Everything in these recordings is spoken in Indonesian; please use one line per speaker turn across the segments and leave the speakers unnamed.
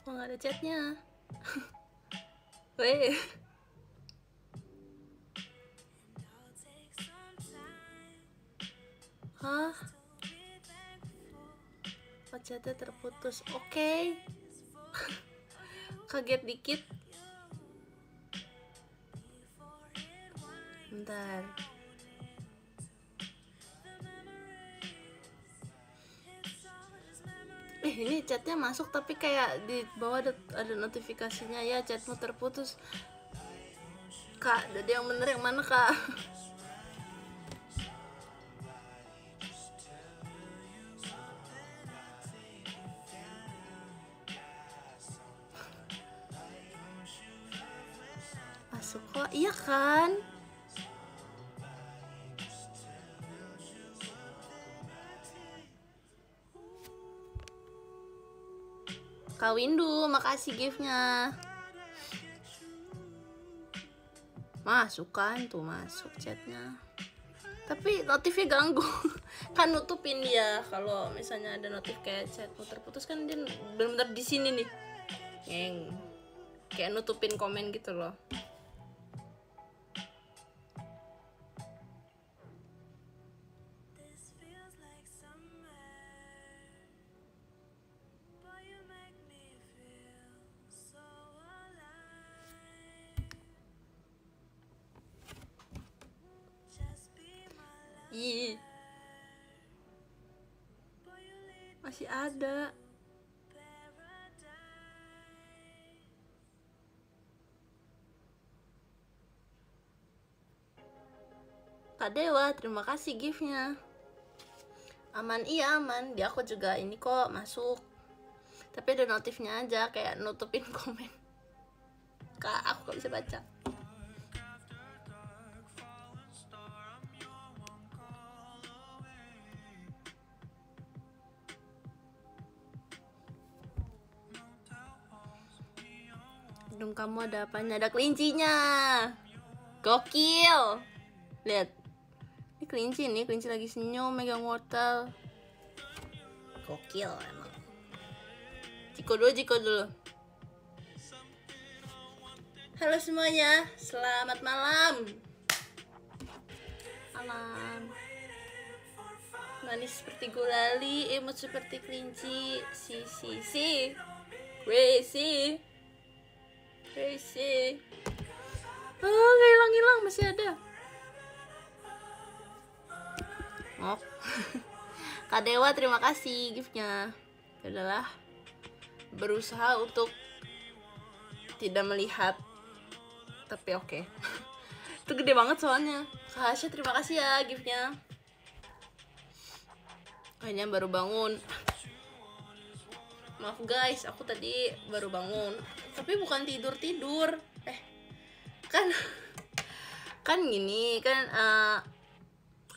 Kok nggak ada chatnya? Weh. Hah? Oh, chatnya terputus. Oke. Kaget dikit. Bentar. Ini chatnya masuk tapi kayak di bawah ada notifikasinya, ya chatmu terputus. Kak, jadi yang bener yang mana, Kak? Masuk kok, iya kan? Kak Windu, makasih giftnya. Masuk kan, tuh masuk chatnya. Tapi notifnya ganggu. Kan nutupin dia. Kalau misalnya ada notif kayak chatmu terputus kan dia benar-benar di sini nih. Kayak nutupin komen gitu loh. Ih, masih ada. Kak Dewa, terima kasih giftnya. Aman, iya aman. Di aku juga ini kok masuk. Tapi ada notifnya aja kayak nutupin komen. Kak, aku gak bisa baca. Hidung kamu ada apanya? Ada kelincinya. Gokil. Lihat. Ini kelinci lagi senyum megang wortel. Gokil emang. Jiko dulu. Halo semuanya, selamat malam. Malam. Manis seperti gulali, imut seperti kelinci. Si. Crazy. Oh, gak hilang, masih ada. Oh. Kak Dewa, terima kasih giftnya. Adalah berusaha untuk tidak melihat, tapi oke. Itu gede banget soalnya. Kak Hasya, terima kasih ya giftnya. Kayaknya baru bangun. Maaf guys, aku tadi baru bangun. Tapi bukan tidur. Kan gini kan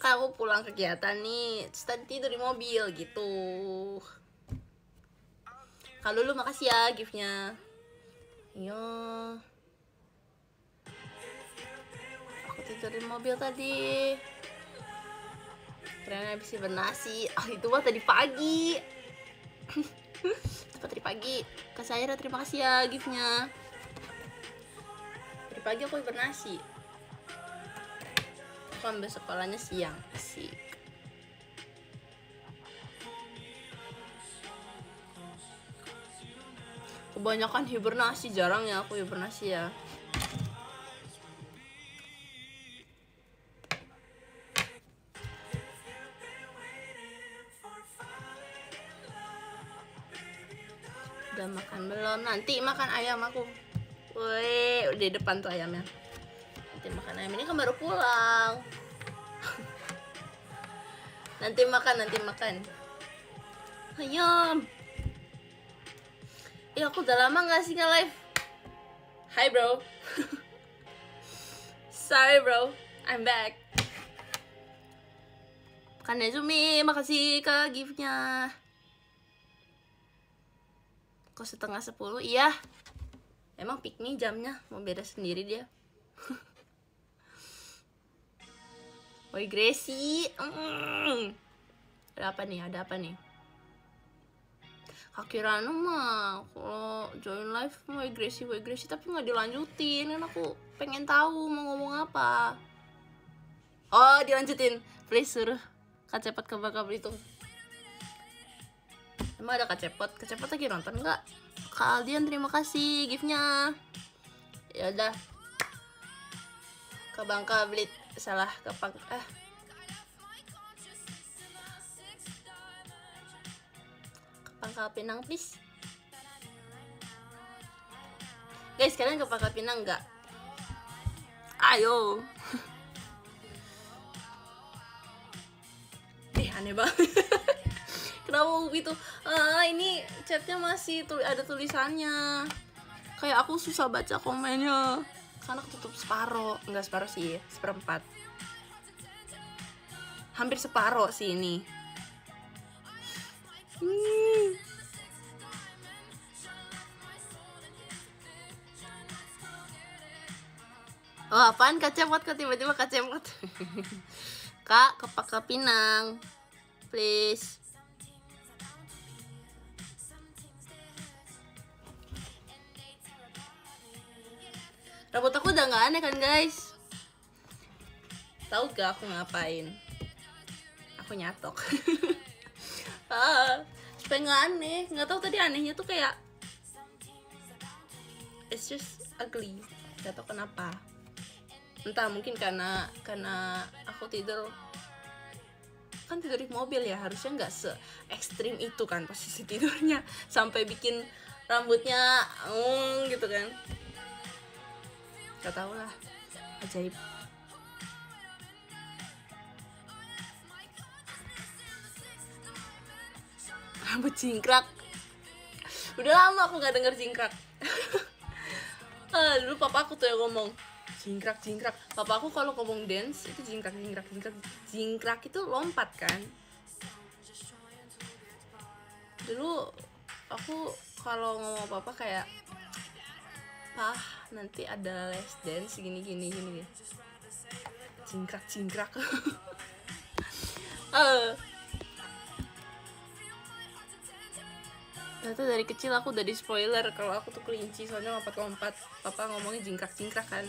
aku pulang kegiatan nih, terus tadi tidur di mobil gitu. Kalau lu makasih ya giftnya. Yo, aku tidur di mobil tadi. Karena habis bernasi. Itu mah tadi pagi. Tadi pagi. Kak Saira, terima kasih ya giftnya. Tadi pagi aku bernasi. Aku ambil sekolahnya siang. Asik. Kebanyakan hibernasi, jarang ya aku hibernasi ya. Udah makan belum? Nanti makan ayam aku. Woi, udah di depan tuh ayamnya. Nanti makan ayam, ini kan baru pulang. Nanti makan. Ayam. Aku udah lama gak sih nge-live. Hi bro. Sorry bro, I'm back. Kan Nezumi, makasih kak giftnya. Kok 9:30? Iya. Emang pick me jamnya mau beda sendiri dia. Woi Gracie. Ada apa nih? Kakirano mah kalau join live mau agresi tapi nggak dilanjutin kan, aku pengen tahu mau ngomong apa. Oh dilanjutin, please suruh Kak Cepot ke Bangka Belitung. Emang ada Kak Cepot lagi nonton nggak? Kak Aldian terima kasih giftnya. Ya udah ke Bangka Belit, salah ke Pangkal Pinang please. Guys, kalian ke Pangkal Pinang nggak? Ayo. Aneh banget. Kenapa gitu? Ini chatnya masih ada tulisannya. Kayak aku susah baca komennya karena ketutup separuh. Enggak separuh sih, seperempat. Hampir separuh sih ini. Oh apaan Kak Cepot? Kak tiba-tiba Kak Cepot. Kak ke Pangkal Pinang please. Rambut aku udah nggak aneh kan guys? Tahu gak aku ngapain? Aku nyatok. Supaya nggak aneh. Nggak tahu tadi anehnya tuh kayak it's just ugly. Gak tau kenapa. Entah mungkin karena aku tidur di mobil ya, harusnya nggak se ekstrim itu kan posisi tidurnya sampai bikin rambutnya gitu kan. Gak tau lah, ajaib. Rambut jingkrak. Udah lama aku nggak denger jingkrak. Dulu papa aku tuh yang ngomong jingkrak. Papa aku kalau ngomong dance itu jingkrak. Jingkrak itu lompat kan. Dulu aku kalau ngomong papa kayak, "Pah, nanti ada les dance gini." Jingkrak. Ternyata dari kecil aku udah di spoiler kalau aku tuh kelinci, soalnya lompat-lompat. Papa ngomongnya jingkrak kan.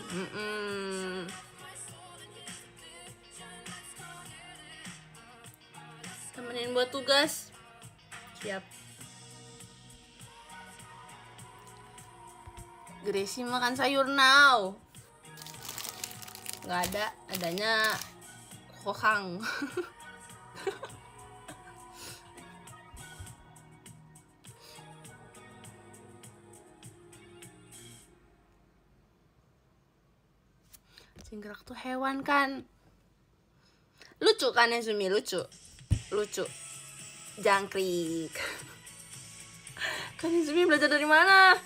Temenin buat tugas. Siap. Gracie makan sayur now. Nggak ada, adanya Hohang. Jingkrak tuh hewan kan. Lucu kan Nezumi, lucu. Jangkrik. Kan Nezumi belajar dari mana?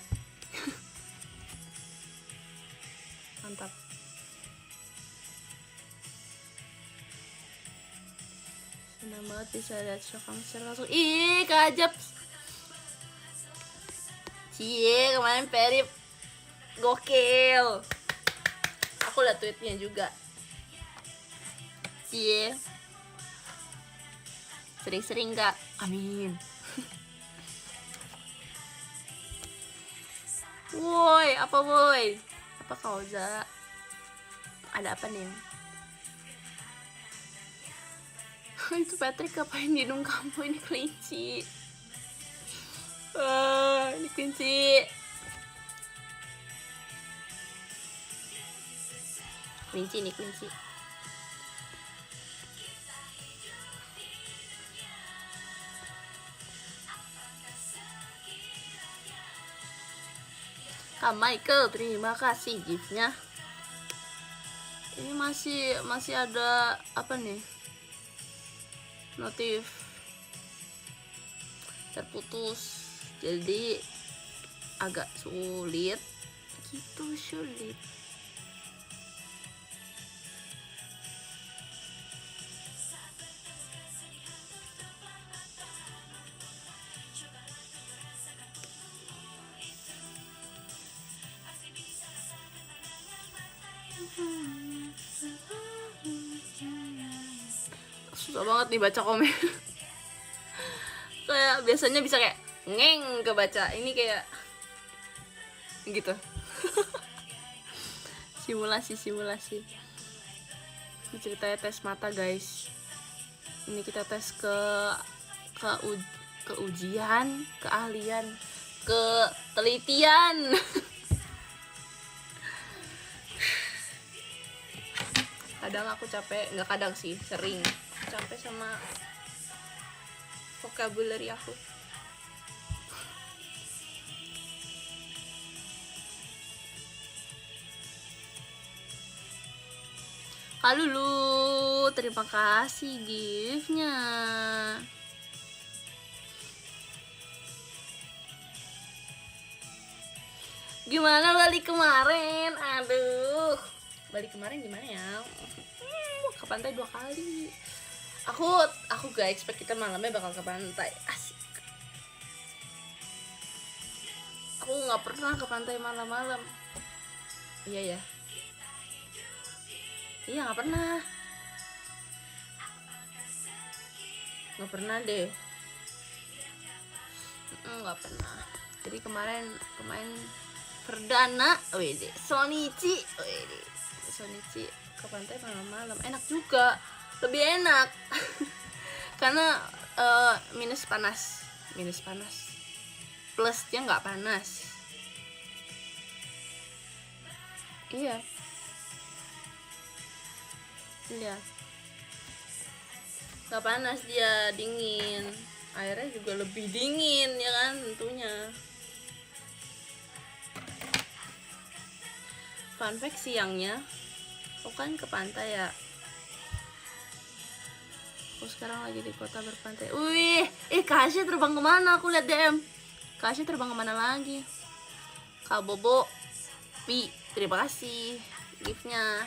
Mantap. Senang banget bisa lihat show kamu secara langsung. Ih, kajap. Cie, kemarin Perip gokil. Aku liat tweetnya juga. Cie. Sering-sering gak? Amin. Woi, apa woi? Apa Kauza? Ada apa nih? Itu Patrick ngapain di hidung kamu? Ini kelinci. Ini kelinci. Kelinci. Kak Michael, terima kasih giftnya. Ini masih ada apa nih? Notif terputus, jadi agak sulit. Susah banget nih baca komen. Kayak biasanya bisa kayak ngeng kebaca. Ini kayak gitu. simulasi ini ceritanya tes mata guys. Ini kita tes ke ujian, keahlian, ke telitian. Kadang aku capek, nggak kadang sih, sering capek sama vocabulary aku. Kak Lulu, terima kasih gift-nya. Gimana balik kemarin? Aduh, balik kemarin gimana ya? Ke pantai 2 kali. Aku gak expect kita malamnya bakal ke pantai. Asik. Aku nggak pernah ke pantai malam-malam. Iya ya. Iya nggak pernah. Nggak pernah deh. Nggak pernah. Jadi kemarin perdana, Sonichi ke pantai malam-malam, enak juga, lebih enak. Karena minus panas, plusnya nggak panas. Iya, nggak panas, dia dingin, airnya juga lebih dingin ya kan tentunya. Fun fact, siangnya aku kan ke pantai ya. Aku sekarang lagi di kota berpantai. Wih, Kasih terbang kemana? Aku lihat DM. Kasih terbang kemana lagi? Kak Bobo, Pi, terima kasih giftnya.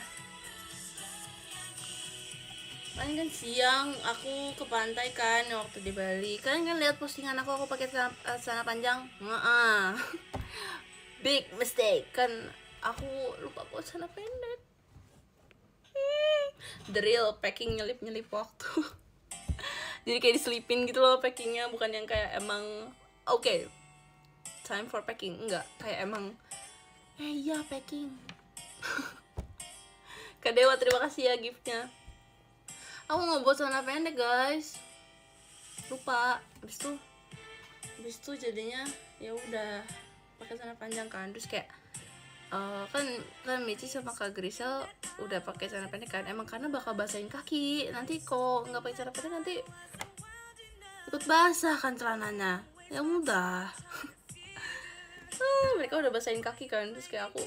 Kan siang aku ke pantai kan waktu di Bali. Kalian kan lihat postingan aku pakai celana panjang. Big mistake kan. Aku lupa bawa celana pendek. The real packing nyelip waktu. Jadi kayak diselipin gitu loh packingnya, bukan yang kayak emang okay, time for packing, enggak, kayak emang iya packing. Kak Dewa, terima kasih ya giftnya. Aku nggak bawa celana pendek guys, lupa. Habis itu jadinya ya udah pakai celana panjang kan. Terus kayak kan Michi sama Kak Grisel udah pakai celana pendek kan, emang karena bakal basahin kaki. Nanti kok nggak pakai celana pendek nanti ikut basah kan celananya. Ya udah. Mereka udah basahin kaki kan, terus kayak aku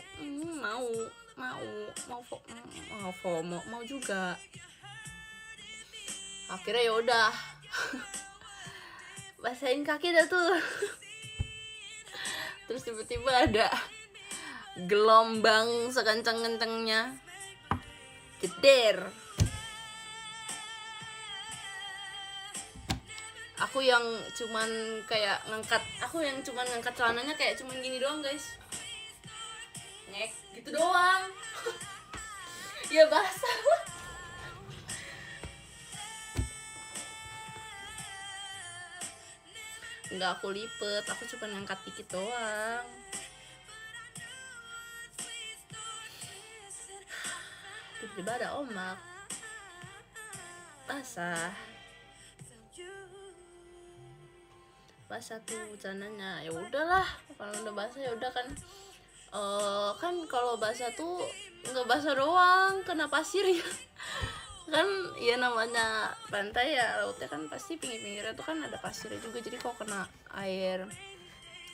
mau juga. Akhirnya ya udah. Basahin kaki dah tuh. Terus tiba-tiba ada gelombang sekencang-kencangnya, jeder. Aku yang cuman ngangkat celananya kayak cuman gini doang guys, ngek gitu doang. Ya basah. Enggak aku lipet, aku cuma ngangkat dikit doang. Tiba-tiba ada ombak, basah tuh celananya. Ya udahlah, kalau udah basah ya udah kan. Kan kalau basah tuh nggak basah doang, kena pasir ya. Kan ya namanya pantai ya, lautnya kan pasti pinggir-pinggirnya tuh kan ada pasirnya juga. Jadi kalau kena air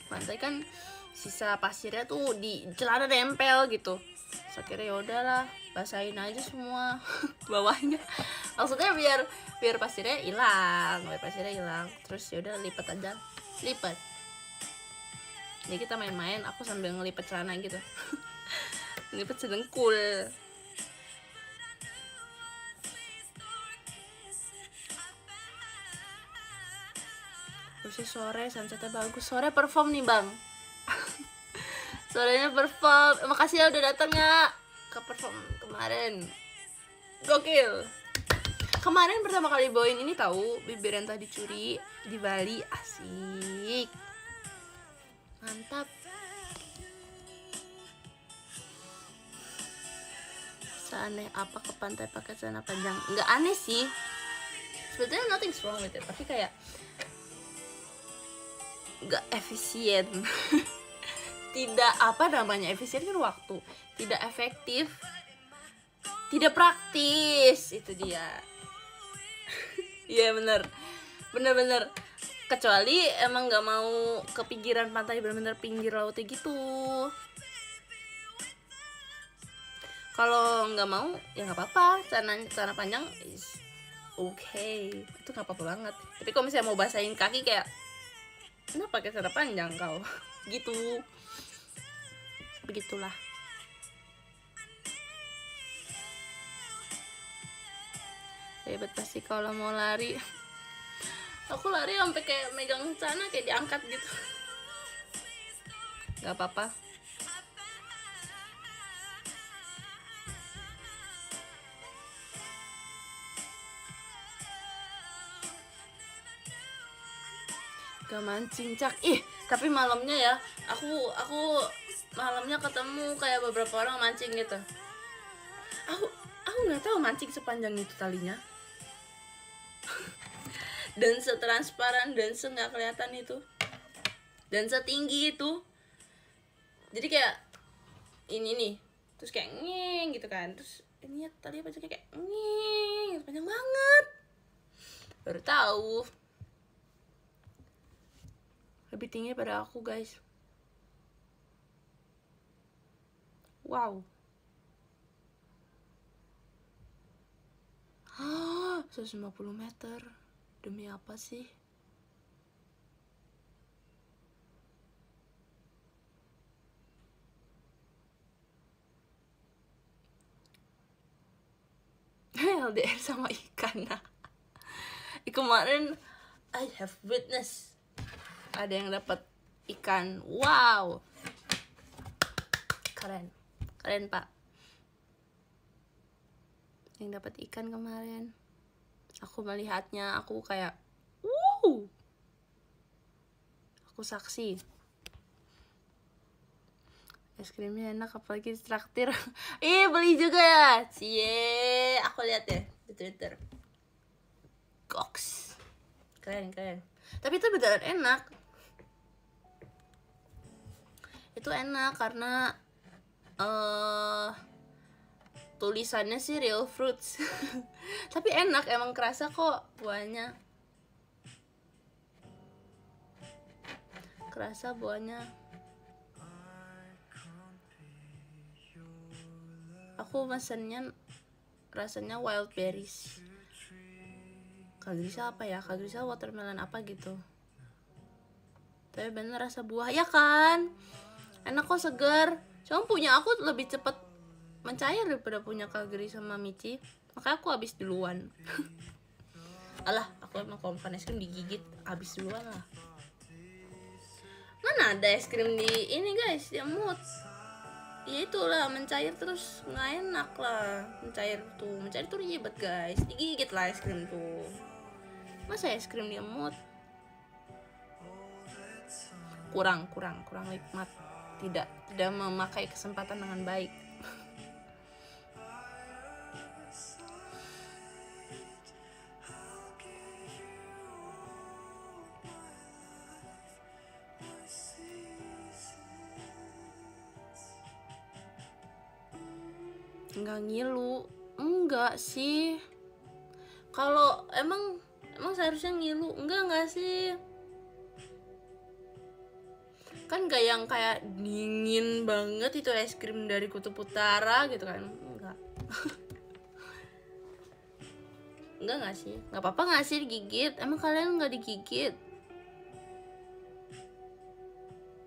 pantai kan sisa pasirnya tuh di celana nempel gitu. Terus akhirnya ya udahlah, basahin aja semua bawahnya. Maksudnya biar pasirnya hilang, terus ya udah lipat aja. Jadi kita main-main, aku sambil ngelipet celana gitu. Ngelipet sedengkul. Terus sore sunsetnya bagus. Sore perform nih bang. Sorenya perform. Makasih ya udah datang ya ke perform kemarin. Gokil. Kemarin pertama kali bawain ini tahu, bibir yang tadi curi di Bali. Asik. Mantap. Seaneh apa ke pantai pakai celana panjang? Nggak aneh sih, sebetulnya nothing wrong with it, tapi kayak nggak efisien. Tidak, apa namanya efisien kan waktu, tidak efektif, tidak praktis, itu dia. Iya bener, kecuali emang nggak mau ke pinggiran pantai, bener-bener pinggir lautnya gitu. Kalau nggak mau ya nggak apa-apa, celana panjang is okay, itu nggak apa-apa banget. Tapi kalau misalnya mau basahin kaki kayak kenapa pakai celana panjang kau gitu, begitulah. Hebat pasti kalau mau lari. Aku lari sampai kayak megang celana kayak diangkat gitu. Nggak apa-apa. Gak mancing Cak. Tapi malamnya ya aku malamnya ketemu kayak beberapa orang mancing gitu. Aku nggak tahu mancing sepanjang itu talinya. Dan setransparan dan nggak kelihatan itu. Dan setinggi itu. Jadi kayak ini nih. Terus kayak ngeng gitu kan. Terus ini ya tali apa kayak ngeng, panjang banget. Baru tahu. Lebih tinggi pada aku guys. Wow. 150 meter. Demi apa sih? LDR sama ikan. Kemarin I have witness ada yang dapat ikan. Wow, keren Pak yang dapat ikan kemarin. Aku melihatnya, aku kayak aku saksi. Es krimnya enak apalagi traktir. Beli juga ya. Cie, aku lihat ya di Twitter. Goks. Keren. Tapi itu beneran enak. Itu enak karena tulisannya sih real fruits. Tapi enak, emang kerasa kok buahnya. Kerasa buahnya. Aku mesennya rasanya wild berries. Kagrisa apa ya? Kagrisa watermelon apa gitu. Tapi bener rasa buah ya kan? Enak kok, segar. Cuma punya aku lebih cepet mencair daripada punya Kagri sama Michi. Makanya aku habis duluan. Alah, aku emang kalau makan es krim digigit habis duluan lah. Mana ada es krim di ini guys, dia mood. Ya itulah, mencair terus nggak enak lah. Mencair tuh ribet guys. Digigit lah es krim tuh. Masa es krim dia mood? Kurang nikmat. Tidak memakai kesempatan dengan baik. Enggak ngilu, enggak sih. Kalau emang seharusnya ngilu, enggak sih. Kan gak yang kayak dingin banget itu es krim dari Kutub Utara gitu kan, enggak. Enggak sih, nggak apa-apa nggak sih digigit? Emang kalian nggak digigit?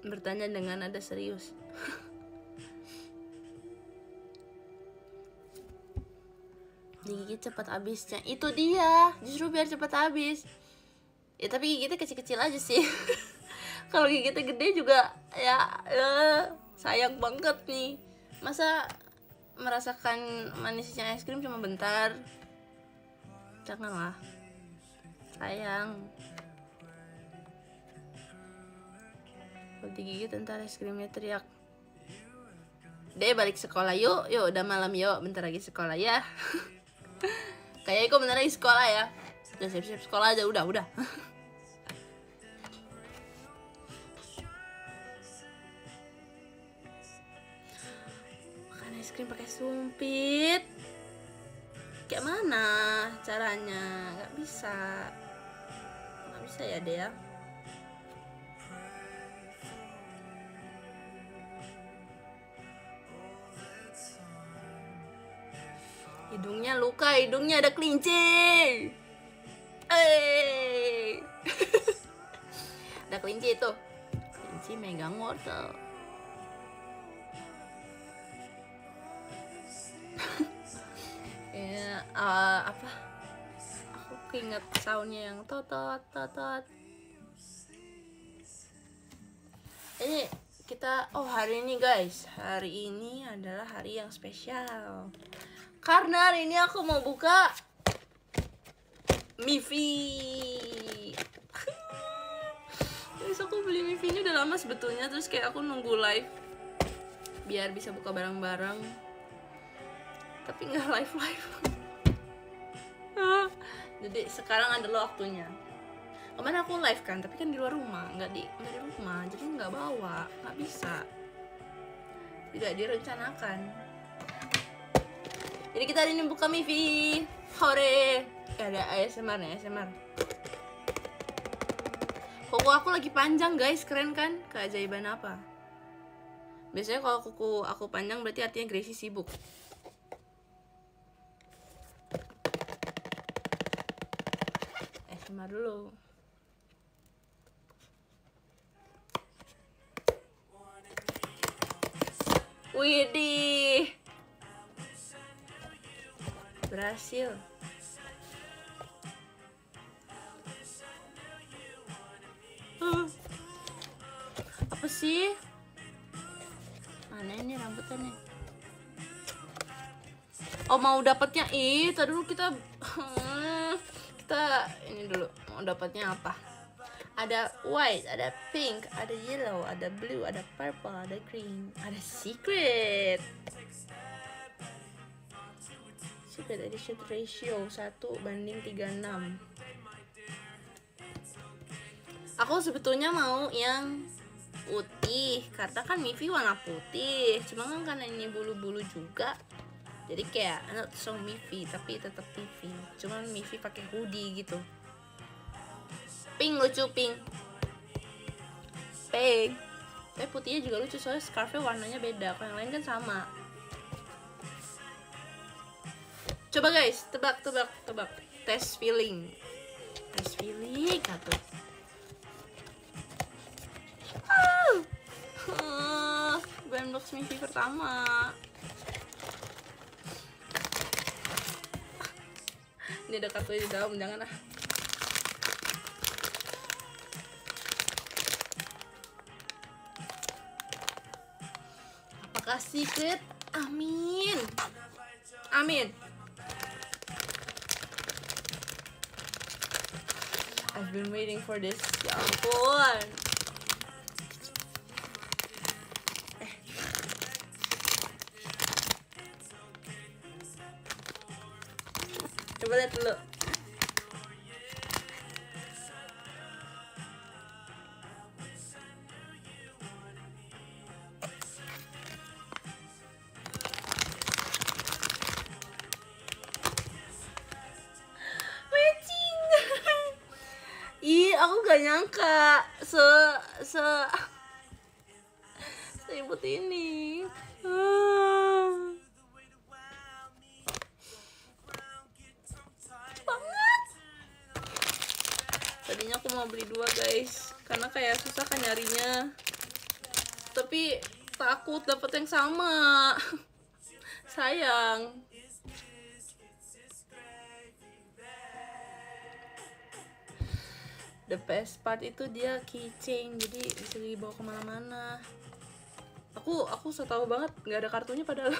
Bertanya dengan nada serius. Digigit cepat habisnya, itu dia, justru biar cepat habis. Ya tapi gigitnya kecil-kecil aja sih. Kalau gigitnya gede juga ya sayang banget nih. Masa merasakan manisnya es krim cuma bentar? Janganlah, sayang. Kalau digigit ntar es krimnya teriak. Dek balik sekolah yuk, udah malam yuk, bentar lagi sekolah ya. Kayaknya kok bentar lagi sekolah ya. Udah siap-siap sekolah aja, udah. Makan es krim pakai sumpit. Kayak mana caranya? Nggak bisa ya deh ya. Hidungnya luka, hidungnya ada kelinci. Ada kelinci itu. Kelinci megang wortel. Ya, apa? Aku keinget soundnya yang totot. Ini kita, hari ini guys, hari ini adalah hari yang spesial. Karena hari ini aku mau buka Miffy. Guys, aku beli Miffy ini udah lama sebetulnya. Terus kayak aku nunggu live biar bisa buka bareng-bareng. Tapi nggak live. Jadi sekarang adalah waktunya. Kemarin aku live kan, tapi kan di luar rumah, nggak di rumah, jadi nggak bawa, nggak bisa. Tidak direncanakan. Jadi kita hari ini buka Miffy. Hore. Ada ASMR nih, ASMR. Kuku aku lagi panjang guys, keren kan? Keajaiban apa? Biasanya kalau kuku aku panjang berarti artinya Gracie sibuk. ASMR dulu. Widih. Berhasil. Apa sih? Mana ini rambutannya? Oh, mau dapatnya tadi dulu kita ini dulu mau dapatnya apa? Ada white, ada pink, ada yellow, ada blue, ada purple, ada green, ada secret. Secret edition ratio 1:36. Aku sebetulnya mau yang putih karena kan Miffy warna putih. Cuma kan karena ini bulu-bulu juga, jadi kayak not so Miffy tapi tetap Miffy. Cuman Miffy pakai hoodie gitu. Pink lucu, pink. Tapi putihnya juga lucu soalnya scarfnya warnanya beda. Kalau yang lain kan sama. Coba guys, tebak. Test feeling atau brand box Miffy pertama. Ini ada kartu di dalam, jangan lah. Apakah secret? Amin. I've been waiting for this. Ya ampun. Coba lihat dulu. Aku gak nyangka seribut ini. Banget. Tadinya aku mau beli 2 guys, karena kayak susah kan nyarinya. Tapi takut dapet yang sama. Sayang. The best part itu dia keychain, jadi bisa dibawa kemana-mana. Aku setahu banget nggak ada kartunya padahal.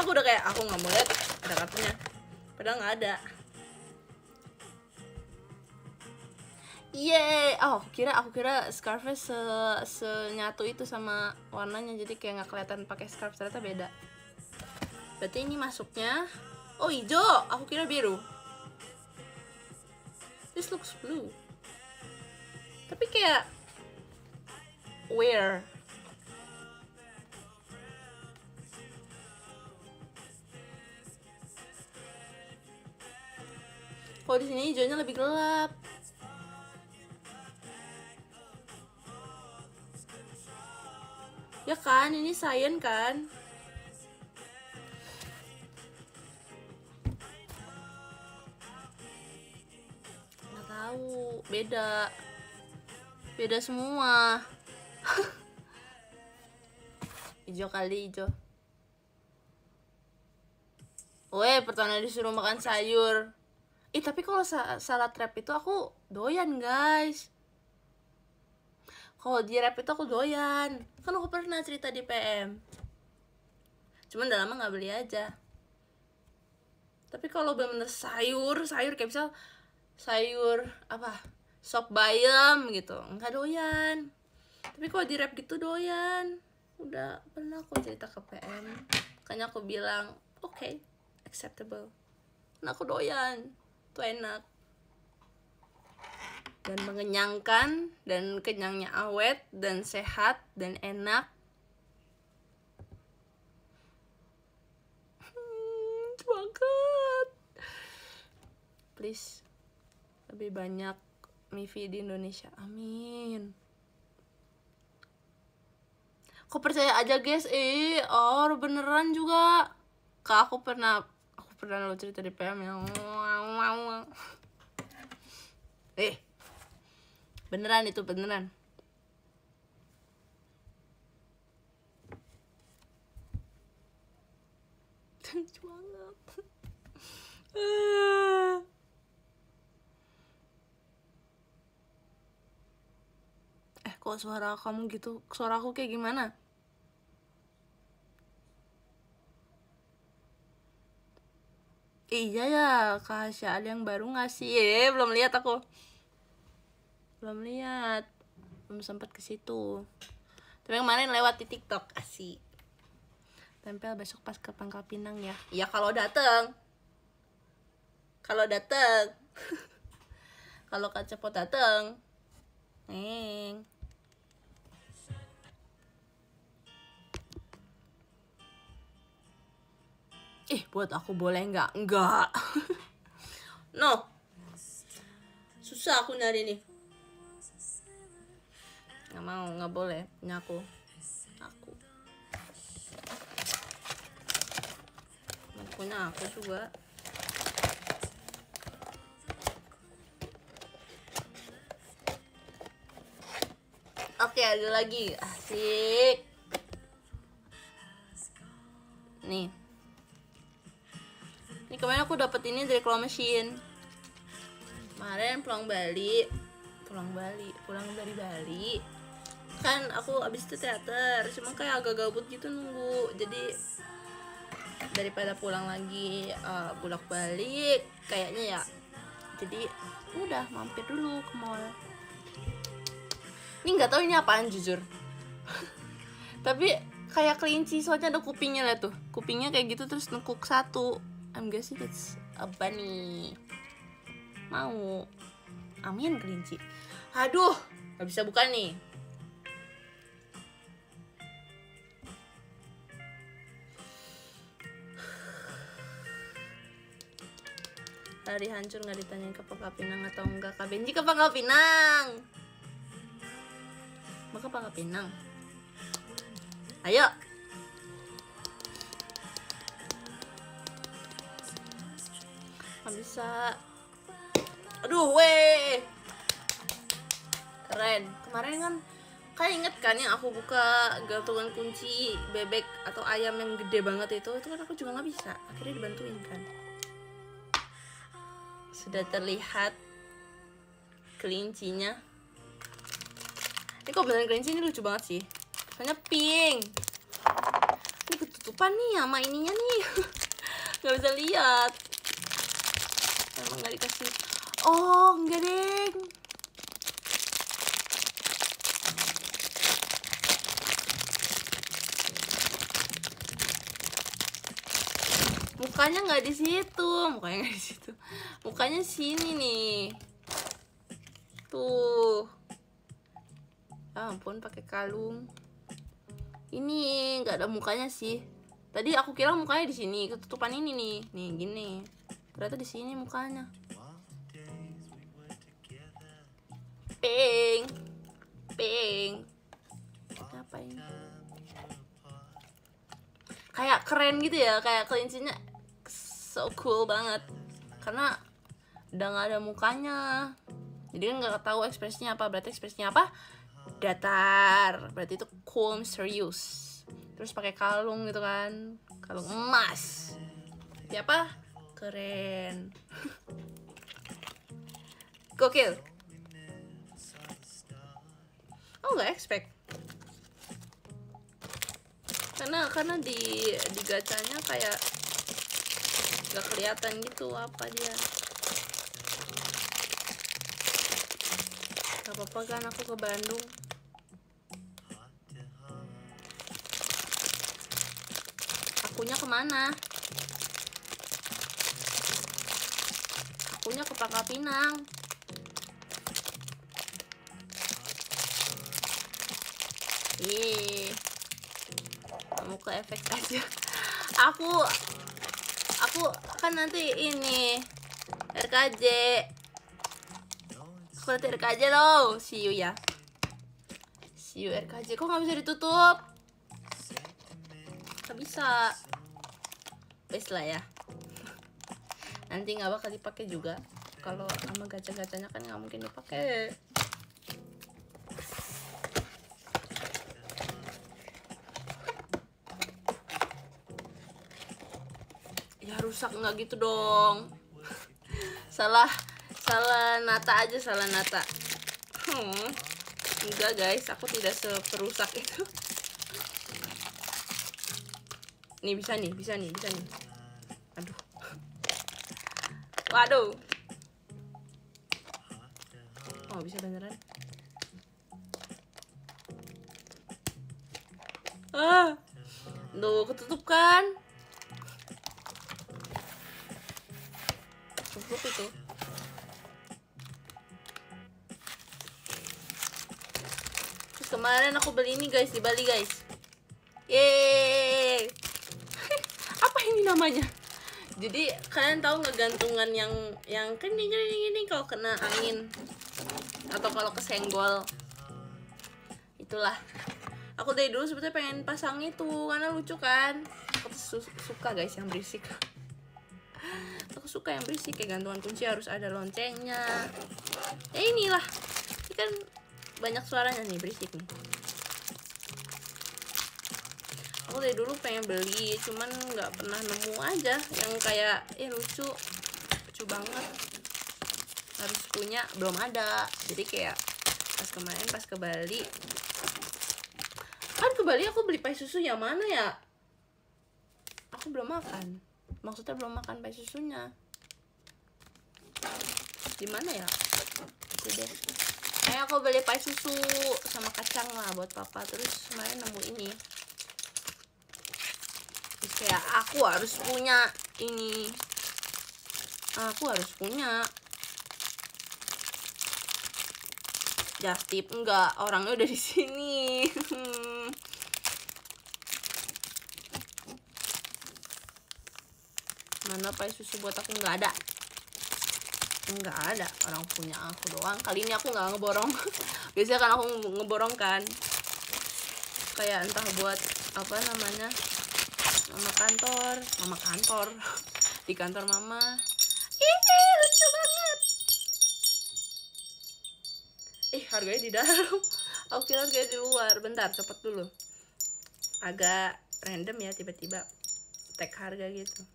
Aku udah kayak aku nggak mau lihat ada kartunya, padahal nggak ada. Yeay. Oh, aku kira scarfnya senyatu itu sama warnanya, jadi kayak nggak kelihatan pakai scarf, ternyata beda. Berarti ini masuknya, oh hijau, aku kira biru. This looks blue. Tapi kayak where? Kalau di sini hijaunya lebih gelap. Ya kan, ini cyan kan? Nggak tahu, beda semua. Hijau kali, hijau. Weh, pertama disuruh makan sayur. Tapi kalau salad wrap itu aku doyan, guys. Kalau di wrap itu aku doyan. Kan aku pernah cerita di PM. Cuman udah lama nggak beli aja. Tapi kalau bener-bener sayur kayak misal sayur apa? Sop bayam gitu, nggak doyan. Tapi kalau di wrap gitu doyan. Udah pernah aku cerita ke PM. Makanya aku bilang, oke, acceptable. Nah, aku doyan. Itu enak. Dan mengenyangkan, dan kenyangnya awet, dan sehat, dan enak. Banget. Please, lebih banyak MIFI di Indonesia. Amin. Kok percaya aja, guys? Beneran juga. Kak, aku pernah lo cerita di PM yang beneran, itu beneran. Lucu banget. Kok suara kamu gitu? Suara aku kayak gimana? Iya ya, Kak Hasya, ada yang baru ngasih. Belum lihat aku. Belum lihat. Belum sempat ke situ. Tapi kemarin lewat di TikTok, asik. Tempel besok pas ke Pangkal Pinang ya. Iya, kalau dateng. Kalau Kak Cepot dateng. Buat aku boleh nggak? Enggak. No. Susah aku nyari nih. Nggak mau, nggak boleh punya aku. Nggak punya aku juga. Oke, ada lagi. Asik. Nih. Ini kemarin aku dapet ini dari Claw Machine. Kemarin pulang dari Bali. Kan aku abis itu teater, cuma kayak agak gabut gitu nunggu. Jadi daripada pulang lagi bolak-balik kayaknya ya. Jadi udah mampir dulu ke mall. Ini nggak tahu ini apaan jujur. Tapi kayak kelinci, soalnya ada kupingnya lah tuh. Kupingnya kayak gitu terus nekuk satu. I'm guessing it's a bunny. Mau. Amin kelinci. Aduh, nggak bisa buka nih. Hari hancur nggak ditanyain ke Pangkal Pinang atau enggak. Kak Benji ke Pangkal Pinang. Mau ke Pangkal Pinang. Ayo. Nggak bisa. Aduh, weh. Keren. Kemarin kan inget kan yang aku buka gantungan kunci bebek atau ayam yang gede banget itu kan aku juga nggak bisa. Akhirnya dibantuin kan. Sudah terlihat kelincinya. Ini kok beneran kelinci, ini lucu banget sih. Soalnya pink. Ini ketutupan nih sama ininya nih. Nggak bisa lihat. Emang nggak dikasih. Oh, enggak deng. Mukanya nggak di situ, mukanya sini nih. Tuh. Ya ampun, pakai kalung. Ini nggak ada mukanya sih. Tadi aku kira mukanya di sini, ketutupan ini nih. Nih gini. Ternyata di sini mukanya. Pink. Apa ini? Kayak keren gitu ya, kayak kelincinya so cool banget. Karena udah nggak ada mukanya. Jadi kan nggak tahu ekspresinya apa. Berarti ekspresinya apa? Datar. Berarti itu cool, serius. Terus pakai kalung gitu kan, kalung emas. Siapa? Keren. Gokil. Oh, nggak expect. Karena di gacanya kayak nggak kelihatan gitu apa dia. Gak apa-apa kan, aku ke Bandung. Akunya kemana? Akunya ke Pangkal Pinang. Kamu ke efek aja. Aku kan nanti ini RKJ. Aku nanti RKJ loh. See you ya. See you RKJ. Kok nggak bisa ditutup? Nggak bisa. Best lah ya. Nanti nggak bakal dipakai juga. Kalau sama gacha-gacanya kan nggak mungkin dipakai. Ya rusak nggak gitu dong. salah nata aja, salah nata. Enggak guys, aku tidak seperusak itu. Nih bisa nih. Aduh. Waduh. Oh, bisa beneran. Duh, ketutup kan? Tutup itu. Terus kemarin aku beli ini guys, di Bali guys. Yeay. Apa ini namanya? Jadi kalian tahu nggak gantungan yang kan gini kalau kena angin atau kalau kesenggol? Itulah. Aku dari dulu sebetulnya pengen pasang itu karena lucu kan. Aku suka guys yang berisik. Aku suka yang berisik, kayak gantungan kunci harus ada loncengnya. Ya inilah. Ini kan banyak suaranya nih, berisik nih. Aku dari dulu pengen beli, cuman nggak pernah nemu aja yang kayak lucu banget. Harus punya, belum ada. Jadi kayak pas ke Bali. Kan ke Bali aku beli pai susu yang mana ya? Aku belum makan. Maksudnya belum makan pai susunya. Di mana ya? Itu deh. Aku beli pai susu sama kacang lah buat papa. Terus kemarin nemu ini. Terus kayak aku harus punya ini. Aku harus punya. Just tip enggak, orangnya udah di sini. Mana pai susu buat aku? Nggak ada, orang punya aku doang. Kali ini aku nggak ngeborong. Biasanya kan aku ngeborong kan, kayak entah buat apa namanya, mama kantor di kantor mama. Ini lucu banget. Harganya di dalam. Aku kira harganya di luar. Bentar, cepet dulu. Agak random ya, tiba-tiba tag harga gitu.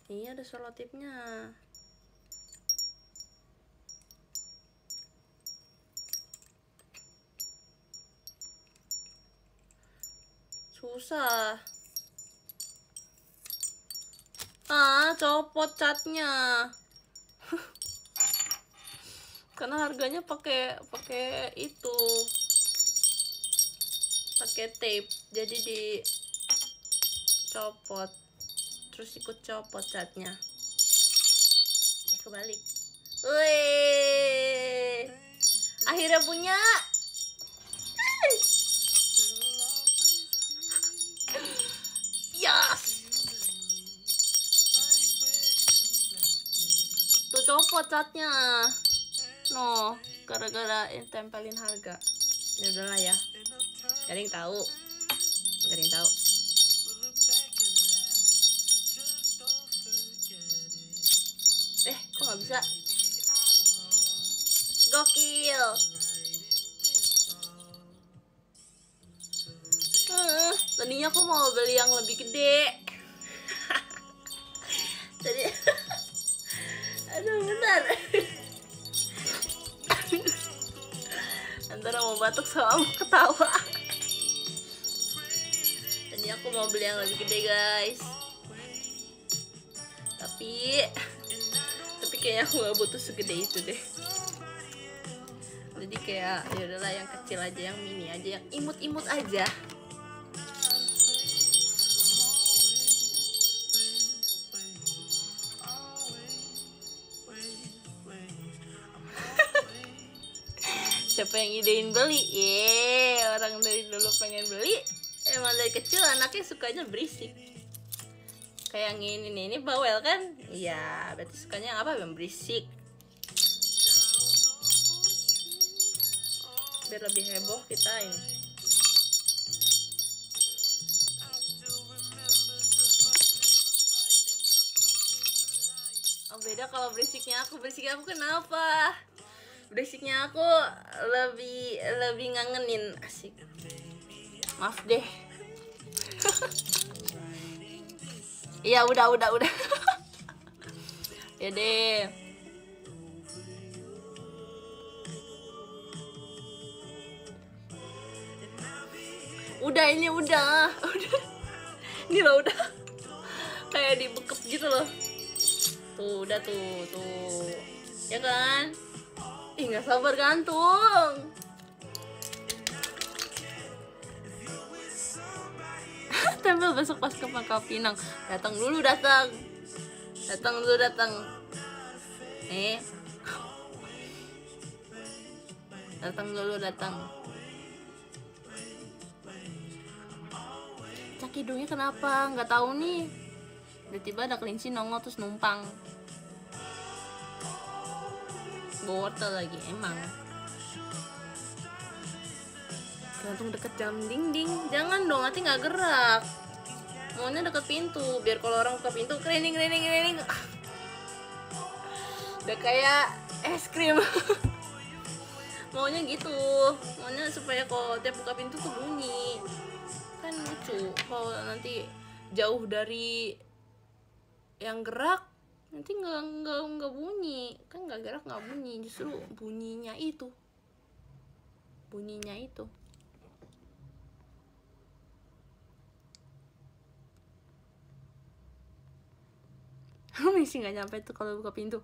Iya, ada selotipnya. Susah. Copot catnya. Karena harganya pakai itu, pakai tape, jadi dicopot. terus ikut copot catnya. Kebalik. Wih, akhirnya punya. Yes. Tuh copot catnya. No, gara-gara tempelin harga. Ya udahlah ya. Gak ada yang tahu. Gak ada yang tahu. Kok nggak bisa? Gokil. Tadinya aku mau beli yang lebih gede. Jadi aduh bentar. Antara mau batuk sama mau ketawa. Tadi aku mau beli yang lebih gede guys, tapi kayaknya aku gak butuh segede itu deh. Jadi kayak ya udahlah yang kecil aja, yang mini aja, yang imut-imut aja. Siapa yang idein beli? Orang dari dulu pengen beli. Emang dari kecil anaknya sukanya berisik. Kayak yang ini bawel kan? Iya, berarti sukanya yang apa? Yang berisik. Biar lebih heboh kita ini. Oh beda kalau berisiknya aku kenapa? Berisiknya aku lebih ngangenin, asik. Maaf deh. Iya udah. Ya deh. Ini udah. Ini loh udah. Kayak dibekep gitu loh. Tuh udah tuh. Ya kan? Ih nggak sabar gantung. Tempel besok pas ke Pangkal Pinang. Datang dulu. Datang datang. Cak hidungnya kenapa? Nggak tahu nih. Tiba-tiba ada kelinci nongol terus numpang. Bawa wortel lagi emang. Gantung deket jam dinding. Jangan dong, nanti nggak gerak. Maunya deket pintu, biar kalau orang buka pintu kerining. Udah kayak es krim. Maunya gitu. Maunya supaya kalau tiap buka pintu tuh bunyi. Kan lucu kalau nanti jauh dari yang gerak nanti nggak bunyi. Kan nggak gerak nggak bunyi, justru bunyinya itu. Messi nggak nyampe tuh kalau buka pintu.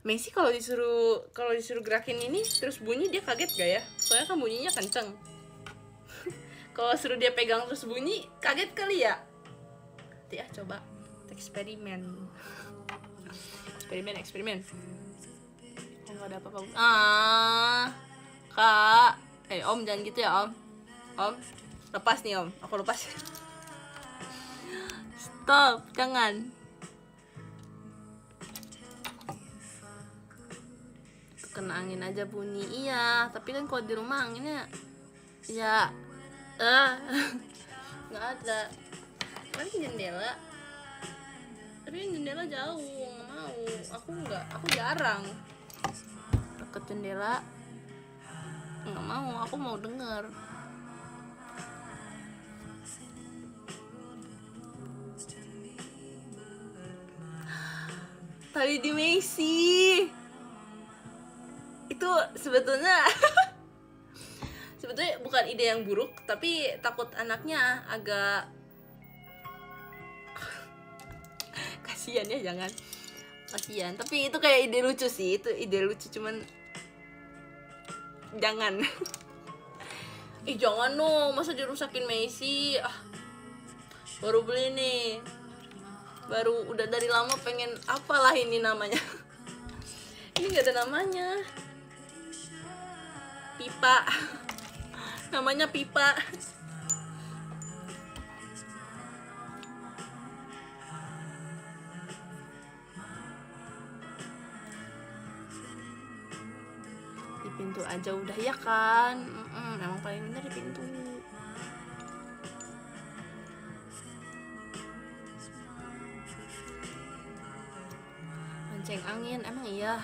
Messi kalau disuruh gerakin ini terus bunyi dia kaget gak ya? Soalnya kan bunyinya kenceng. Kalau suruh dia pegang terus bunyi kaget kali ya? Nanti coba eksperimen. Oh nggak ada apa-apa. Kak, om jangan gitu ya om. Lepas nih om, aku lepas. Stop, jangan. Kena angin aja bunyi. Iya, tapi kan kalau di rumah anginnya ya nggak ada. Kan jendela. Tapi jendela jauh, nggak mau. Aku jarang deket jendela. Nggak mau, aku mau denger. Tadi di Messi itu sebetulnya bukan ide yang buruk, tapi takut anaknya agak kasihan ya, jangan kasihan. Tapi itu kayak ide lucu sih, cuman jangan. Jangan dong, masa dirusakin Messi. Baru beli nih, baru udah dari lama pengen apalah ini namanya. Ini nggak ada namanya, pipa. Namanya pipa. Di pintu aja udah ya kan. Emang paling bener di pintu. Mancing angin emang iya.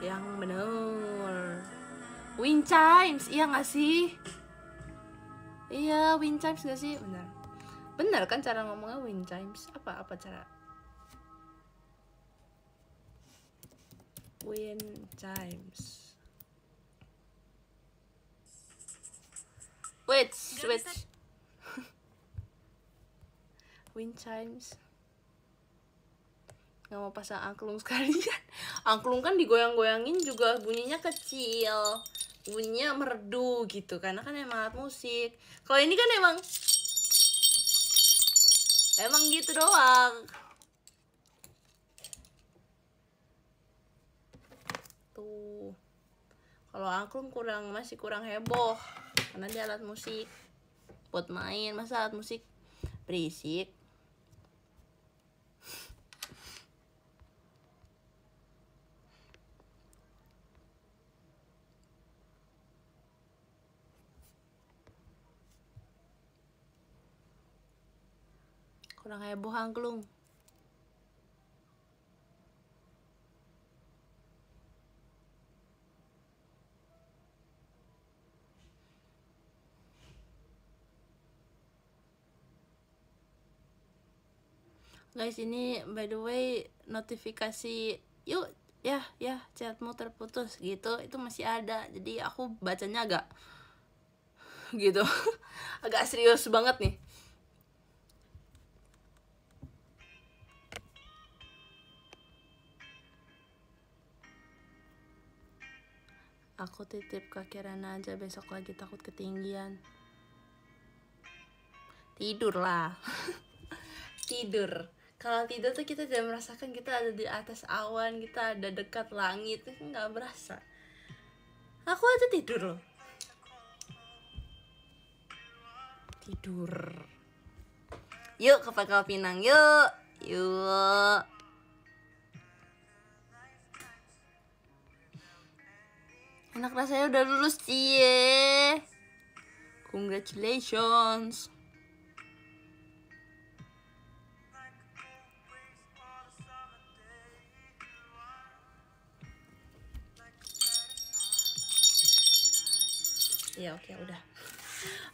Yang bener wind chimes, iya gak sih? Iya, wind chimes gak sih? Bener. Bener kan cara ngomongnya wind chimes? Apa cara? Wind chimes. Wait. Wind chimes. Gak mau pasang angklung sekalian. Angklung kan digoyang-goyangin juga bunyinya kecil, bunyinya merdu gitu, karena kan emang alat musik. Kalau ini kan emang gitu doang. Tuh, kalau angklung masih kurang heboh, karena dia alat musik buat main. Masa alat musik berisik? Kurang heboh angklung. Guys, ini by the way notifikasi yuk ya chatmu terputus gitu itu masih ada, jadi aku bacanya agak gitu. Agak serius banget nih. Aku titip ke Kirana aja, besok lagi takut ketinggian. Tidur lah. Tidur. Kalau tidur tuh kita tidak merasakan kita ada di atas awan, kita ada dekat langit, itu nggak berasa. Aku aja tidur loh. Tidur. Yuk ke Pangkal Pinang, yuk. Anak rasanya udah lulus, cie. Congratulations. Ya oke, udah.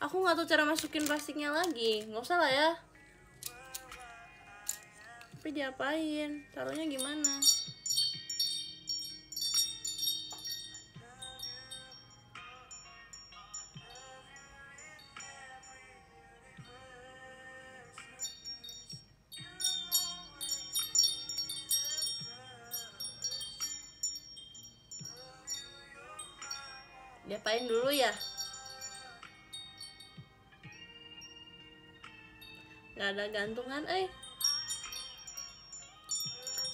Aku nggak tahu cara masukin plastiknya lagi. Nggak usah lah ya. Tapi diapain? Taruhnya gimana? Diapain dulu ya? Nggak ada gantungan,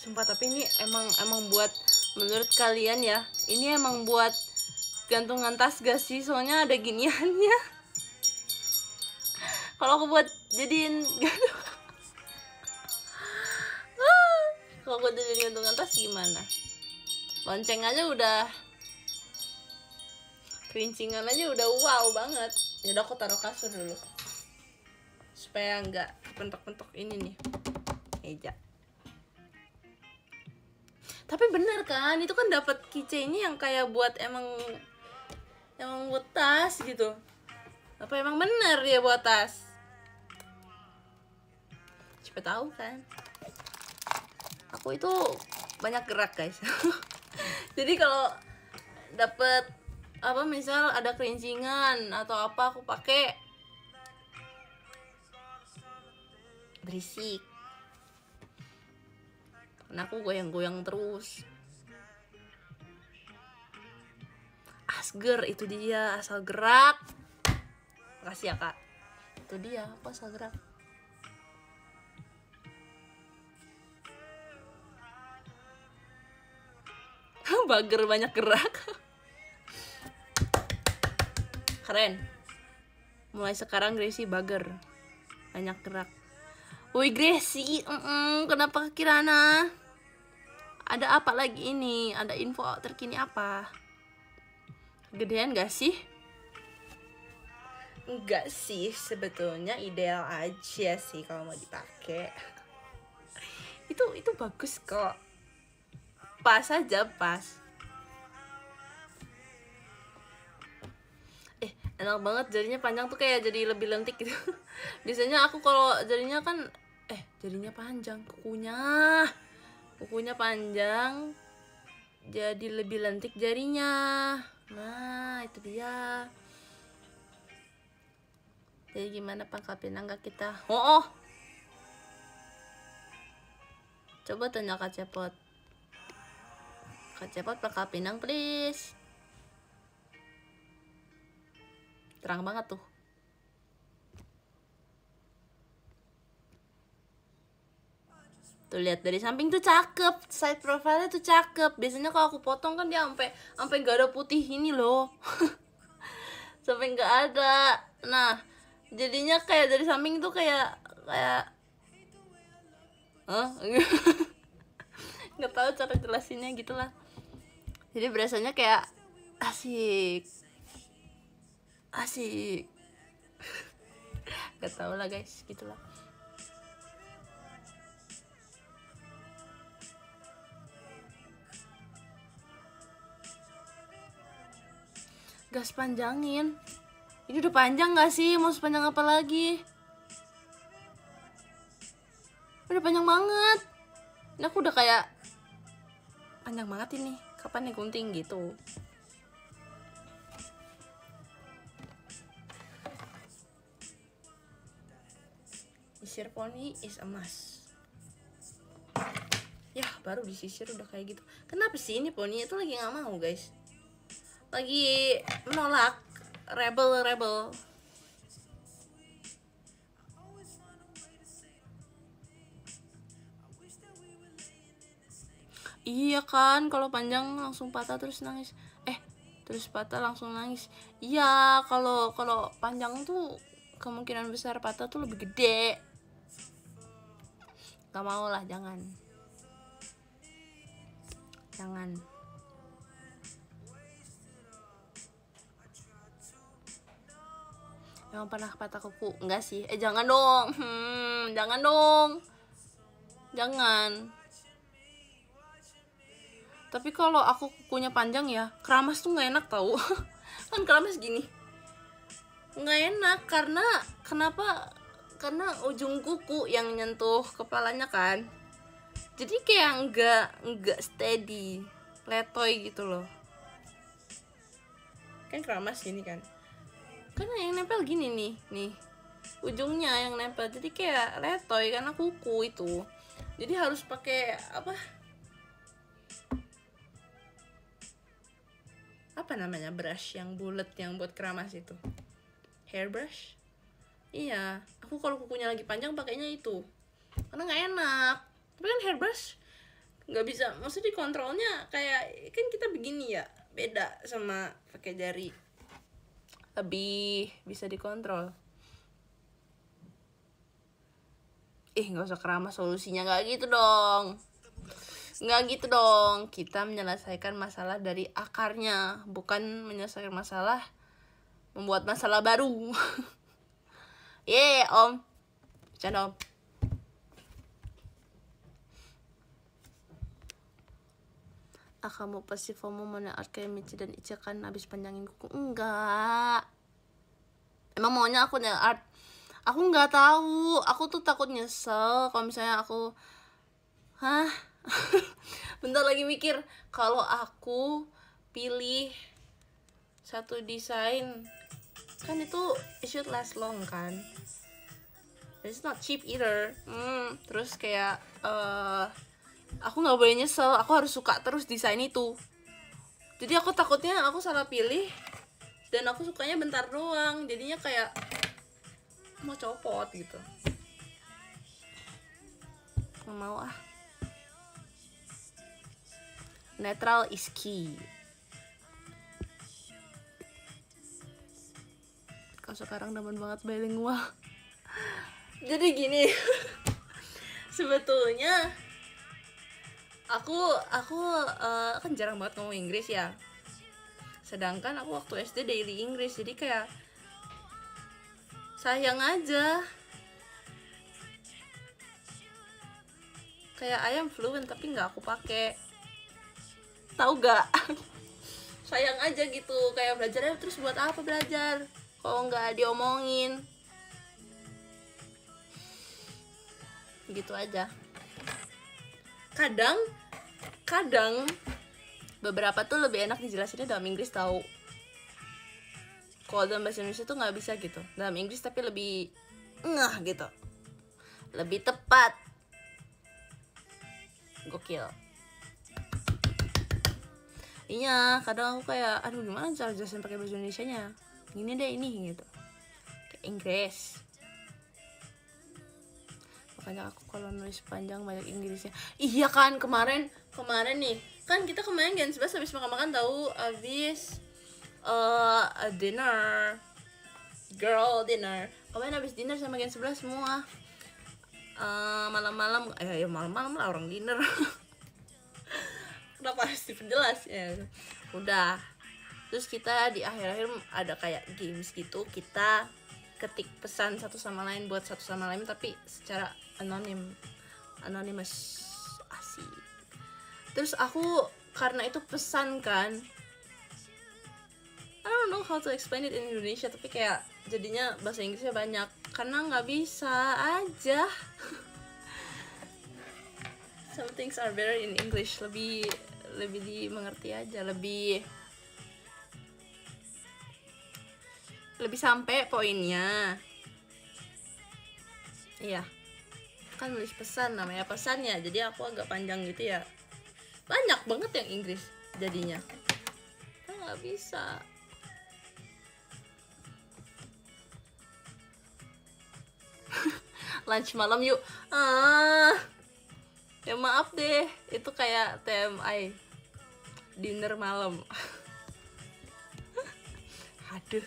Sumpah, tapi ini emang buat, menurut kalian ya, ini emang buat gantungan tas gak sih? Soalnya ada giniannya. Kalau aku buat jadiin kalau aku jadiin gantungan tas gimana? Lonceng aja udah, kerincingan aja udah wow banget. Yaudah aku taruh kasur dulu supaya nggak pentok-pentok ini nih meja. Tapi bener kan, itu kan dapat keychainnya yang kayak buat emang buat tas gitu. Apa emang bener ya buat tas? Siapa tahu kan. Aku itu banyak gerak guys. Jadi kalau dapet apa, misal ada kerincingan atau apa, aku pakai berisik. Karena aku goyang-goyang terus. Asger, itu dia, asal gerak. Makasih ya kak. Itu dia, aku asal gerak. Bager banyak gerak. Keren. Mulai sekarang Gracie bager banyak gerak. Woi Gracie, kenapa ke Kirana? Ada apa lagi ini? Ada info terkini apa? Gedean gak sih? Enggak sih, sebetulnya ideal aja sih kalau mau dipakai. Itu bagus kok. Pas aja, pas. Enak banget, jarinya panjang tuh kayak jadi lebih lentik gitu. Biasanya aku kalau jarinya kan jarinya panjang, kukunya panjang jadi lebih lentik jarinya. Nah itu dia. Jadi gimana pangkal pinang gak kita? Coba tanya Kak Cepot. Kak Cepot pangkal pinang please. Terang banget tuh. Tuh lihat dari samping tuh cakep, side profile-nya tuh cakep. Biasanya kalau aku potong kan dia sampai nggak ada putih ini loh. Sampai nggak ada. Nah, jadinya kayak dari samping tuh kayak nggak tahu cara jelasinnya gitulah. Jadi berasanya kayak asik. Gak tau lah guys, gitulah. Gas panjangin. Ini udah panjang gak sih? Mau sepanjang apa lagi? Udah panjang banget. Ini aku udah kayak panjang banget ini. Kapan nih gunting gitu? Sisir poni is a must. Ya baru disisir udah kayak gitu. Kenapa sih ini poni itu lagi nggak mau guys? Lagi menolak, rebel. Iya kan, kalau panjang langsung patah terus nangis. Terus patah langsung nangis. Iya, kalau panjang tuh kemungkinan besar patah tuh lebih gede. Gak mau lah, jangan. Emang pernah patah kuku? Enggak sih. Jangan dong. Jangan. Tapi kalau aku kukunya panjang ya, keramas tuh nggak enak tau. Kan keramas gini, nggak enak kenapa? Karena ujung kuku yang nyentuh kepalanya kan, jadi kayak nggak steady, letoy gitu loh. Kan keramas gini kan, karena yang nempel gini nih ujungnya yang nempel, jadi kayak letoy karena kuku itu. Jadi harus pakai apa namanya, brush yang bulat yang buat keramas itu, hairbrush. Iya, aku kalau kukunya lagi panjang pakainya itu karena nggak enak. Tapi kan hairbrush nggak bisa, maksudnya dikontrolnya kayak kan kita begini ya, beda sama pakai jari, lebih bisa dikontrol. Nggak usah keramas solusinya, nggak gitu dong. Kita menyelesaikan masalah dari akarnya, bukan menyelesaikan masalah membuat masalah baru. Om bercanda om. Kamu pasti FOMO mana kayak Michi dan Ica kan abis panjangin kuku? Enggak, emang maunya aku nail art. Aku nggak tahu, aku tuh takut nyesel kalau misalnya aku bentar lagi mikir, kalau aku pilih satu desain kan itu it should last long kan, it's not cheap either. Terus kayak aku nggak boleh nyesel, aku harus suka terus desain itu. Jadi aku takutnya aku salah pilih dan aku sukanya bentar doang, jadinya kayak mau copot gitu. Nggak mau Netral is key. Kau sekarang demen banget bilingual. Jadi gini, sebetulnya aku kan jarang banget ngomong Inggris ya. Sedangkan aku waktu SD daily Inggris, jadi kayak sayang aja. Kayak I am fluent tapi nggak aku pakai. Tahu gak? Sayang aja gitu, kayak belajarnya terus buat apa belajar kalau nggak diomongin. Gitu aja. Kadang beberapa tuh lebih enak dijelasinnya dalam Inggris tahu. Kalau dalam bahasa Indonesia tuh nggak bisa gitu. Dalam Inggris tapi lebih ngeh gitu, lebih tepat. Gokil. Iya, kadang aku kayak, aduh gimana cara jelasin pakai bahasa Indonesianya? Gini deh ini gitu. Kayak Inggris. Makanya aku kalau nulis panjang banyak Inggrisnya. Iya kan kemarin nih. Kan kita kemarin Gen 11 habis makan-makan tahu, habis dinner. Girl dinner. Kemarin habis dinner sama Gen 11 semua. Malam-malam malam-malam lah orang dinner. Kenapa harus diperjelas ya? Udah. Terus kita di akhir-akhir ada kayak games gitu, kita ketik pesan satu sama lain buat satu sama lain tapi secara anonymous. Asik. Terus aku karena itu pesan kan, I don't know how to explain it in Indonesia, tapi kayak jadinya bahasa Inggrisnya banyak karena nggak bisa aja. Some things are better in English, lebih dimengerti aja, lebih sampai poinnya. Iya, kan nulis pesan, namanya pesan ya, jadi aku agak panjang gitu ya, banyak banget yang Inggris jadinya, kan nggak bisa. Lunch malam yuk. Ya maaf deh, itu kayak TMI, dinner malam. Aduh.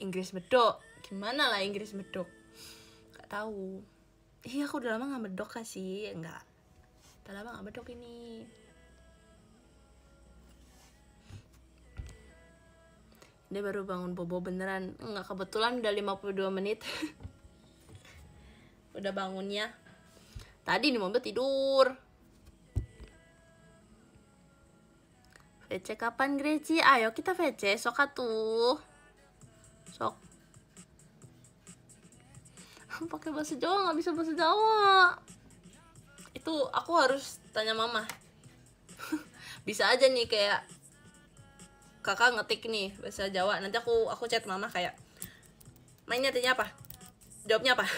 Inggris medok, gimana lah Inggris medok? Gak tahu. Iya, aku udah lama gak medok kasih, enggak. Udah lama gak medok ini. Dia baru bangun bobo beneran. Enggak, kebetulan udah 52 menit. Udah bangunnya. Tadi di mobil tidur. VC kapan Greci? Ayo kita VC, sok atuh. Sok. Pakai bahasa Jawa, nggak bisa bahasa Jawa. Itu aku harus tanya mama. Bisa aja nih kayak kakak ngetik nih bahasa Jawa, nanti aku chat mama kayak, mainnya tanya apa, jawabnya apa.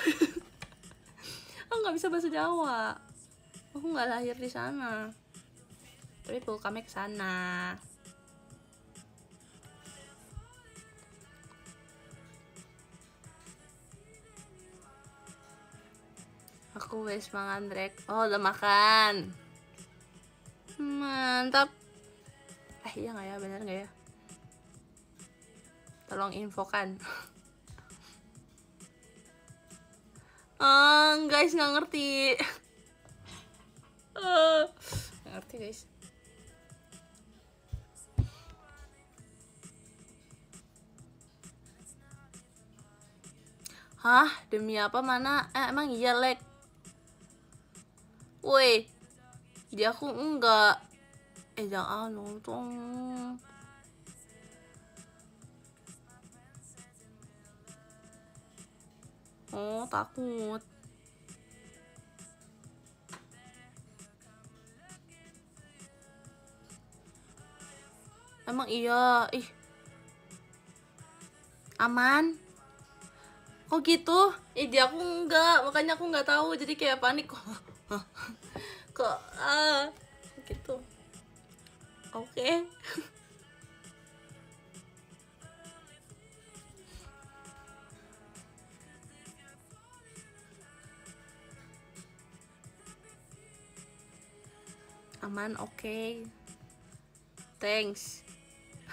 Aku nggak bisa bahasa Jawa, aku nggak lahir di sana, tapi kami ke sana. Aku wes mangan rek. Oh, udah makan. Mantap. Iya nggak ya, bener nggak ya? Tolong infokan. Guys nggak ngerti. Nggak ngerti guys. Hah? Demi apa mana? Emang iya lek? Woi, dia aku enggak. Jangan nonton. Oh, takut. Emang iya. Ih. Aman. Kok gitu? Dia aku enggak, makanya aku nggak tahu, jadi kayak panik kok. Kok gitu. Oke. aman, oke. Thanks.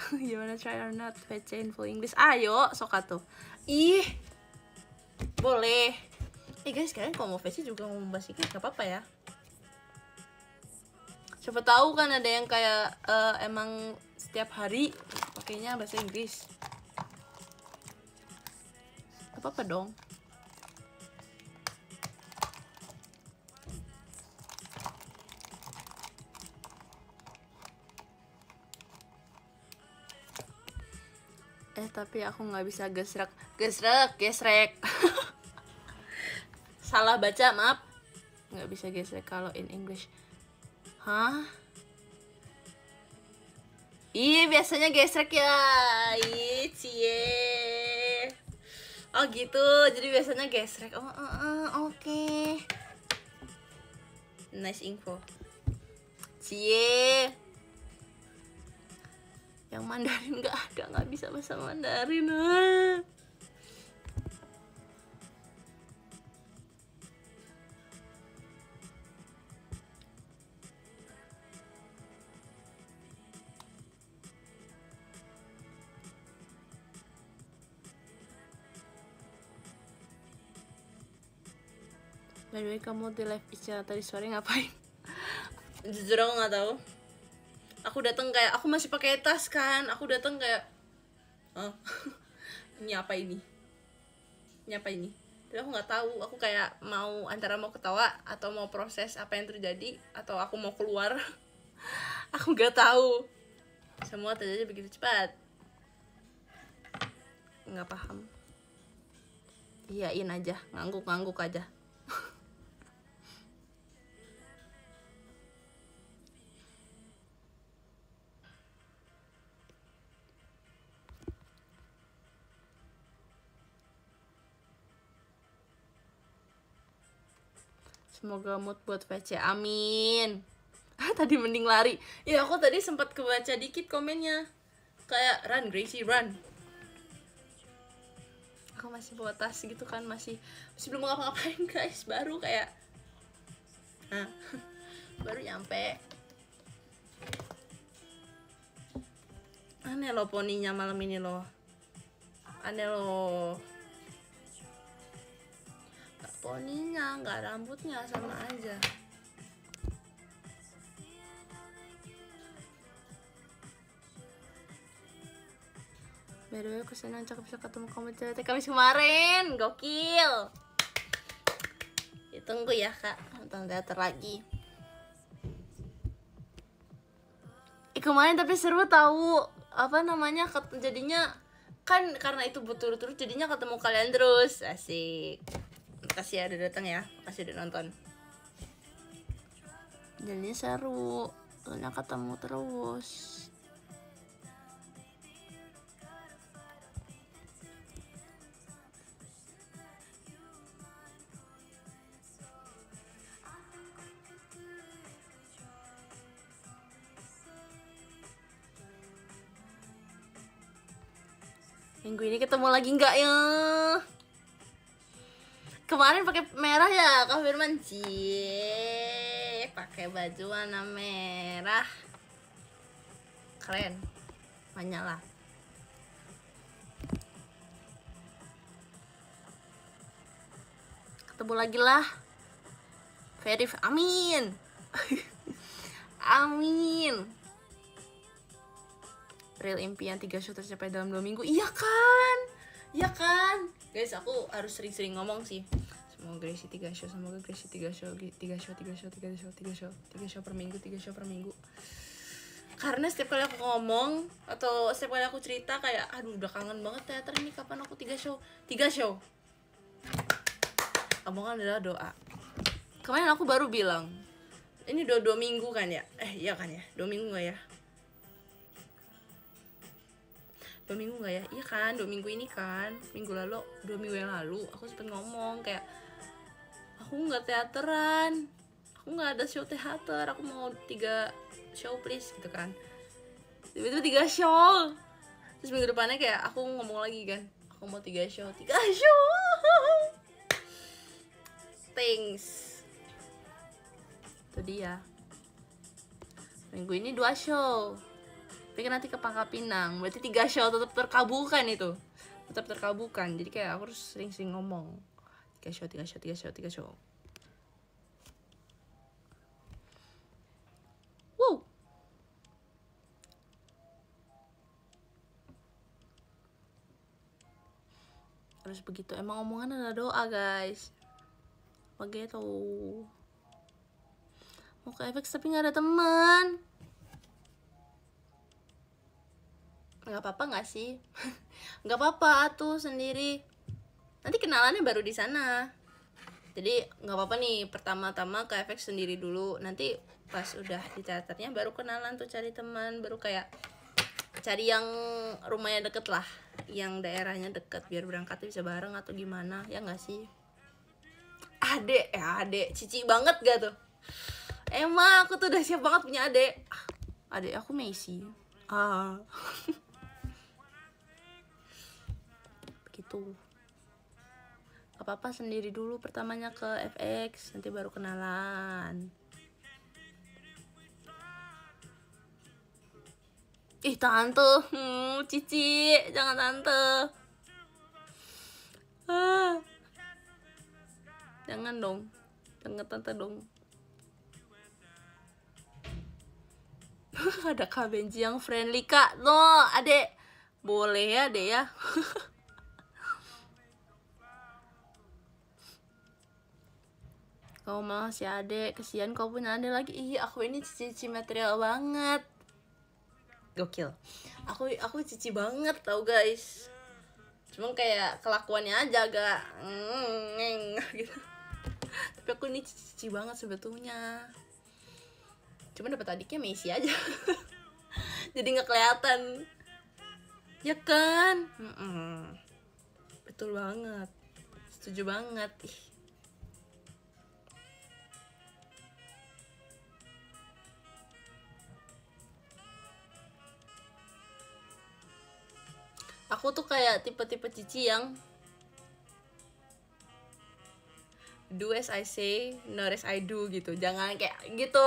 You wanna try or not? VC info English. Ayo, sok atuh. Ih, boleh. Guys, kalian kalau mau VC juga mau bahas Inggris gak apa-apa ya. Siapa tahu kan ada yang kayak emang setiap hari pakainya bahasa Inggris. Gak apa-apa dong. Tapi aku nggak bisa gesrek. Salah baca, maaf. Nggak bisa gesrek kalau in English. Hah? Ih, biasanya gesrek ya. Ih, cie. Oh gitu, jadi biasanya gesrek. Oke. Nice info. Cie. Yang Mandarin nggak ada, nggak bisa bahasa Mandarin. By the way, kamu di live Ica tadi sore ngapain? Jujur aku nggak tahu. Aku datang kayak aku masih pakai tas kan. Aku datang kayak, ini apa ini? Ini apa ini? Tapi aku nggak tahu. Aku kayak antara mau ketawa atau mau proses apa yang terjadi atau aku mau keluar. Aku nggak tahu. Semua terjadi begitu cepat. Nggak paham. Iyain aja, ngangguk aja. Semoga mood buat VC, amin. Tadi mending lari. Ya aku tadi sempat kebaca dikit komennya. Kayak run Gracie run. Aku masih bawa tas gitu kan, masih belum ngapa-ngapain guys, baru kayak baru nyampe. Aneh loh poninya malam ini loh. Aneh loh. Poninya, nggak rambutnya, sama aja. By the way, aku senang cakep bisa ketemu kamu di Kamis kemarin. Gokil. Tunggu ya kak, nonton teater lagi. Kemarin tapi seru tahu. Apa namanya, jadinya kan karena itu berturut-turut jadinya ketemu kalian terus. Asik. Makasih ya udah datang ya, makasih udah nonton. Jadinya seru, soalnya ketemu terus. Minggu ini ketemu lagi nggak ya? Kemarin pakai merah ya, Kak Firman. Cie, pakai baju warna merah. Keren. Menyala. Ketemu lagi lah. Verif, amin. Amin. Real impian 3 show tercapai dalam 2 minggu. Iya kan? Iya kan? Guys, aku harus sering-sering ngomong sih. Semoga Gracie 3 show, semoga Gracie 3 show, 3 show per minggu, 3 show per minggu. Karena setiap kali aku ngomong atau setiap kali aku cerita kayak aduh udah kangen banget teater ini, kapan aku 3 show. 3 show. Omongan adalah doa. Kemarin aku baru bilang, ini 2 minggu kan ya? Iya kan ya? 2 minggu gak ya? 2 minggu gak ya? Iya kan, 2 minggu ini kan. Minggu lalu, 2 minggu yang lalu aku sempet ngomong kayak aku gak teateran, aku gak ada show teater, aku mau 3 show please gitu kan. Tiba-tiba 3 show. Terus minggu depannya kayak aku ngomong lagi kan, aku mau 3 show. Thanks. Itu dia. Minggu ini 2 show. Tapi kan nanti ke Pangkal Pinang, berarti 3 show tetap terkabulkan itu. Tetap terkabulkan. Jadi kayak aku harus sering-sering ngomong. 3 show. Wow. Harus begitu. Emang omongan ada doa, guys. Begitu. Mau ke FX tapi nggak ada teman. Nggak apa-apa nggak sih? Nggak apa-apa tuh sendiri. Nanti kenalannya baru di sana. Jadi nggak apa-apa nih, pertama-tama ke FX sendiri dulu. Nanti pas udah di teaternya baru kenalan tuh, cari teman, baru kayak cari yang rumahnya deket lah, yang daerahnya deket, biar berangkatnya bisa bareng atau gimana, ya nggak sih? Adek cici banget gak tuh? Emang aku tuh udah siap banget punya adek. Adek aku Messi. Begitu. Gak apa-apa sendiri dulu pertamanya ke FX, nanti baru kenalan. Ih tante, cici, jangan tante. Jangan dong, jangan tante dong. Ada Kak Benji yang friendly, Kak. No, adek. Boleh ya, adek ya. Kau mau si adek, kesian kau punya adek lagi. Ih, aku ini cici material banget. Gokil. Aku cici banget tau guys. Cuma kayak kelakuannya aja agak gitu. Tapi aku ini cici banget sebetulnya. Cuma dapat adiknya Messi aja. Jadi nggak kelihatan. Ya kan? Betul banget. Setuju banget. Ih. Aku tuh kayak tipe-tipe cici yang do as I say, not as I do gitu. Jangan kayak gitu.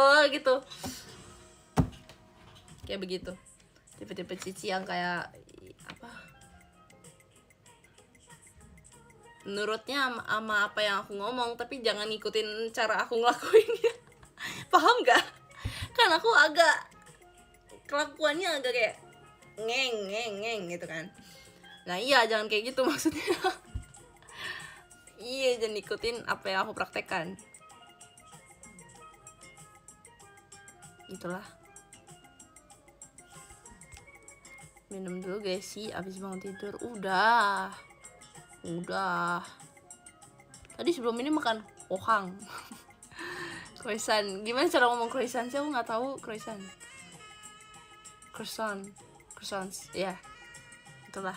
Kayak begitu. Tipe-tipe cici yang kayak apa? Menurutnya sama apa yang aku ngomong, tapi jangan ngikutin cara aku ngelakuinnya. Paham gak? Kan aku agak kelakuannya agak kayak ngeng gitu kan. Nah iya, jangan kayak gitu maksudnya. Iya, jangan ikutin apa yang aku praktekkan. Itulah. Minum dulu guys sih, abis bangun tidur. Udah. Tadi sebelum ini makan ohang. Croissant. Gimana cara ngomong croissant sih? Aku nggak tahu croissant. Croissants. Ya. Itulah.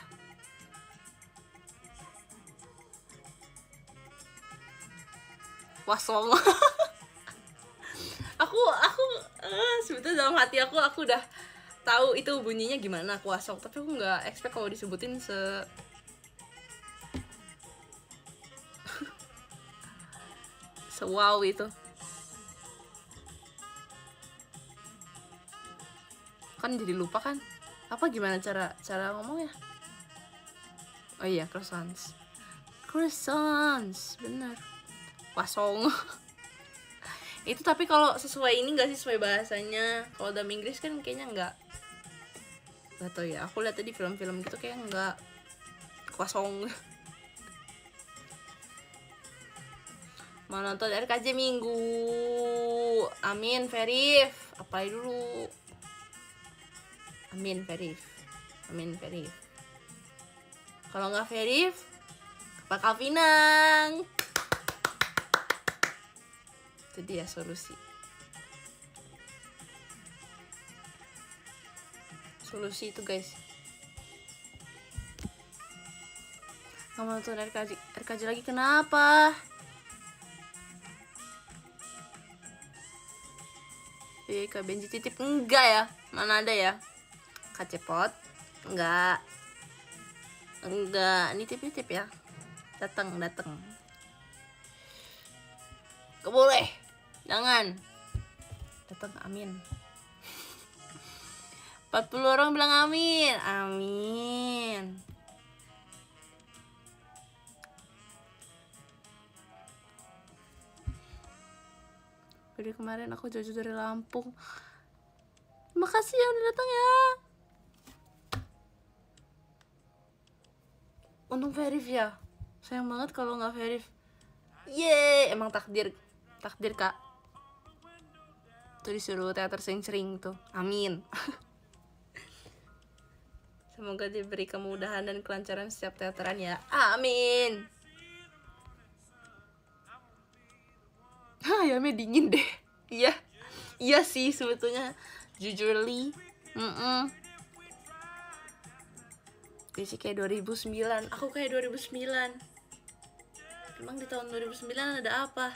Wasong. aku sebetulnya dalam hati aku udah tahu itu bunyinya gimana kuasong, tapi aku nggak expect kalau disebutin wow itu. Kan jadi lupa kan apa gimana cara ngomongnya. Oh iya, croissants bener. Wasong. Itu tapi kalau sesuai ini nggak sih, sesuai bahasanya. Kalau dalam Inggris kan kayaknya nggak tau ya, aku lihat tadi film-film gitu kayak nggak kosong. Mau nonton RKJ Minggu. Amin Verif, apply dulu. Amin Verif. Kalau nggak Verif, Pangkal Pinang. Itu dia solusi itu guys. Nggak mau nonton RKJ lagi, kenapa? Kak Benji titip enggak ya? Mana ada ya? Kak Cepot enggak, nitip ya. Datang gak boleh, jangan datang. Amin. 40 orang bilang amin. Amin. Jadi kemarin aku jauh-jauh dari Lampung. Makasih ya udah datang ya. Untung verif ya. Sayang banget kalau nggak verif. Yeay, emang takdir kak. Tuh disuruh teater sering-sering tuh. Amin. Semoga diberi kemudahan dan kelancaran setiap teateran ya. Amin. Ayamnya dingin deh. Iya sih sebetulnya. Jujurly. Dia sih kayak 2009. Aku kayak 2009. Emang di tahun 2009 ada apa?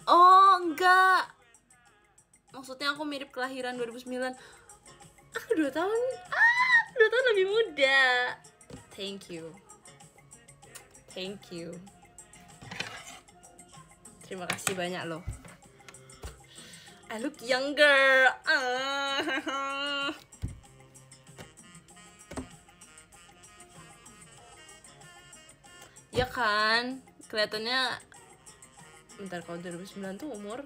Oh enggak, maksudnya aku mirip kelahiran 2009. Aku 2 tahun 2 tahun lebih muda. Thank you. Terima kasih banyak loh. I look younger. Ya kan, kelihatannya. Bentar, kalau 2009 tuh umur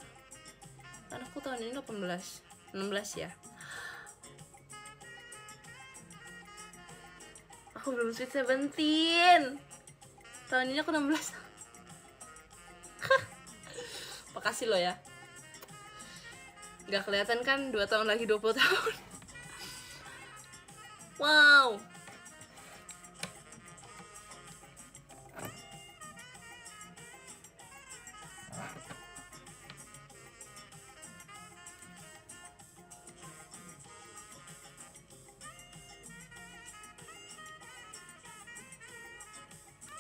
kan aku tahun ini 16 ya. Aku belum sweet 17. Tahun ini aku 16. Makasih lo ya. Gak kelihatan kan 2 tahun lagi 20 tahun. Wow.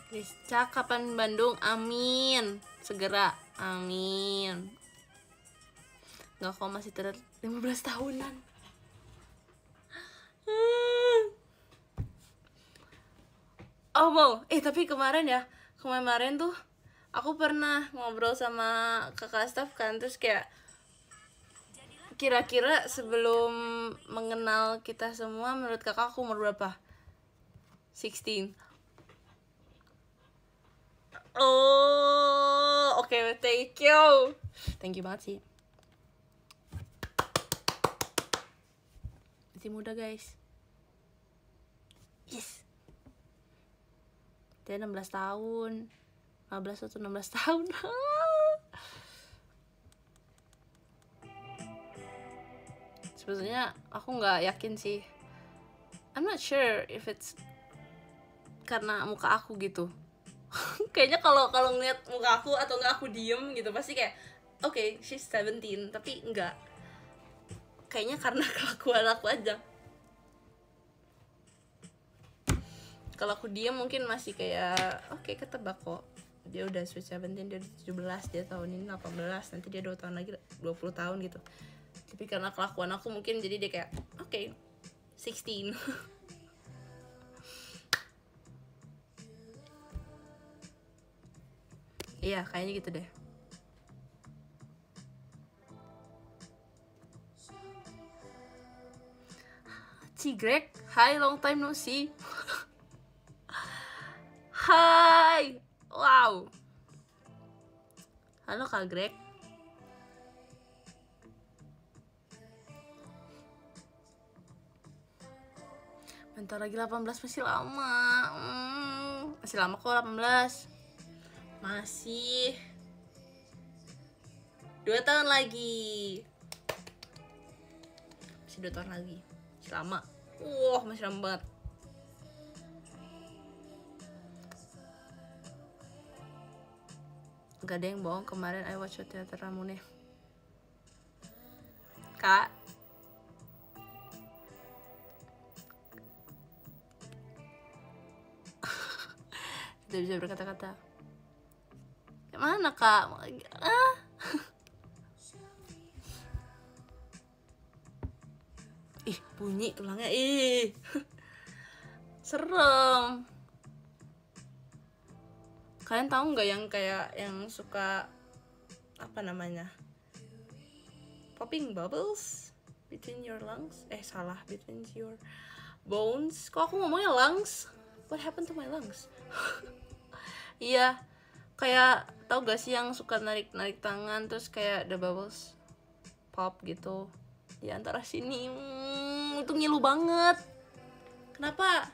Rizka kapan Bandung? Amin. Segera. Amin. Nggak, kok masih terlihat 15 tahunan. Oh mau. Tapi kemarin tuh aku pernah ngobrol sama kakak staff kan, terus kayak kira-kira sebelum mengenal kita semua, menurut kakak aku umur berapa? 16. Oh, oke, thank you banget sih. Masih muda guys. Yes. Dia 16 tahun, 15 atau 16 tahun. Sebetulnya aku nggak yakin sih. I'm not sure if it's karena muka aku gitu. Kayaknya kalau ngeliat muka aku atau nggak aku diem gitu pasti kayak okay, she's 17, tapi enggak. Kayaknya karena kelakuan aku aja. Kalau aku diem mungkin masih kayak okay, ketebak kok. Dia udah sweet 17, dia udah 17, dia tahun ini 18, nanti dia 2 tahun lagi 20 tahun gitu. Tapi karena kelakuan aku mungkin jadi dia kayak okay, 16. Iya, kayaknya gitu deh. Cigrek, hi, long time no see. Hai, wow. Halo Kak Greg. Bentar lagi 18, masih lama. Masih lama kok 18. Masih 2 tahun lagi. Masih 2 tahun lagi. Masih lama. Masih lama banget. Gak ada yang bohong, kemarin I watch teater Ramune. Kak. Tidak bisa berkata-kata. Mana kak? Ih, bunyi tulangnya. Serem. Kalian tahu nggak yang kayak yang suka apa namanya? popping bubbles between your lungs. Salah, between your bones. Kok aku ngomongnya lungs? What happened to my lungs? Iya, kayak tau gak sih yang suka narik tangan terus kayak the bubbles pop gitu di antara sini. Itu ngilu banget. Kenapa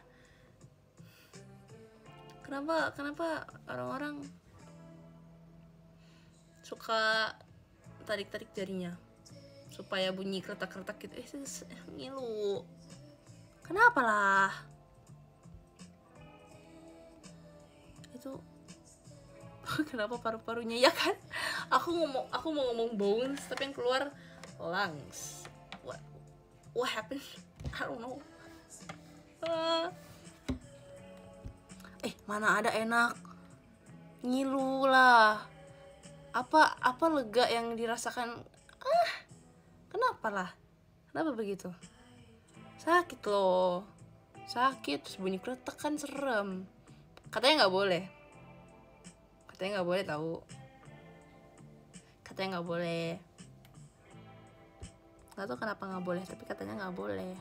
orang-orang suka tarik jarinya supaya bunyi kretak-kretak gitu? Ngilu. Kenapa lah? Itu kenapa paru-parunya ya kan? Aku mau ngomong bones tapi yang keluar lungs. What happened? I don't know. Mana ada enak. Ngilu lah. Apa lega yang dirasakan? Kenapa lah? Kenapa begitu? Sakit loh. Sakit terus bunyi kretek kan serem. Katanya nggak boleh tahu. Katanya nggak boleh. Nggak tahu kenapa nggak boleh, tapi katanya nggak boleh.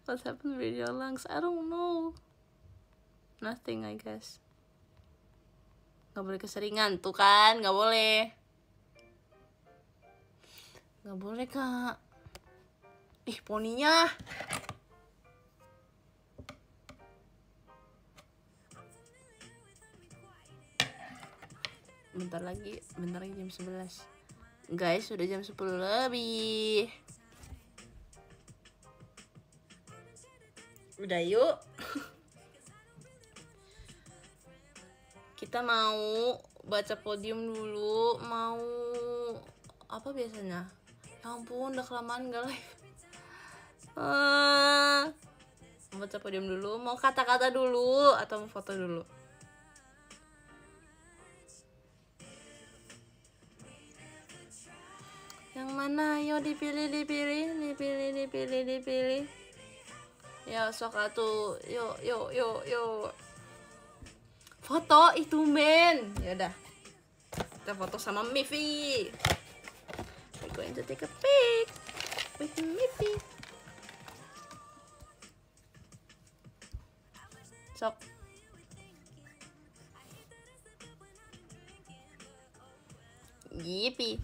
What happened with your lungs? I don't know. Nothing, I guess. Nggak boleh keseringan tuh kan, nggak boleh. Nggak boleh kak. Poninya. Bentar lagi jam 11. Guys, sudah jam 10 lebih. Udah yuk. Kita mau baca podium dulu. Mau apa biasanya? Ya ampun, udah kelamaan gak live. Mau baca podium dulu, mau kata-kata dulu atau mau foto dulu? Yang mana? Yo dipilih. Ya sok atuh. Yuk. Foto itu men. Ya udah. Kita foto sama Miffy. We're going to take a pic with Miffy. Sok. Yippee.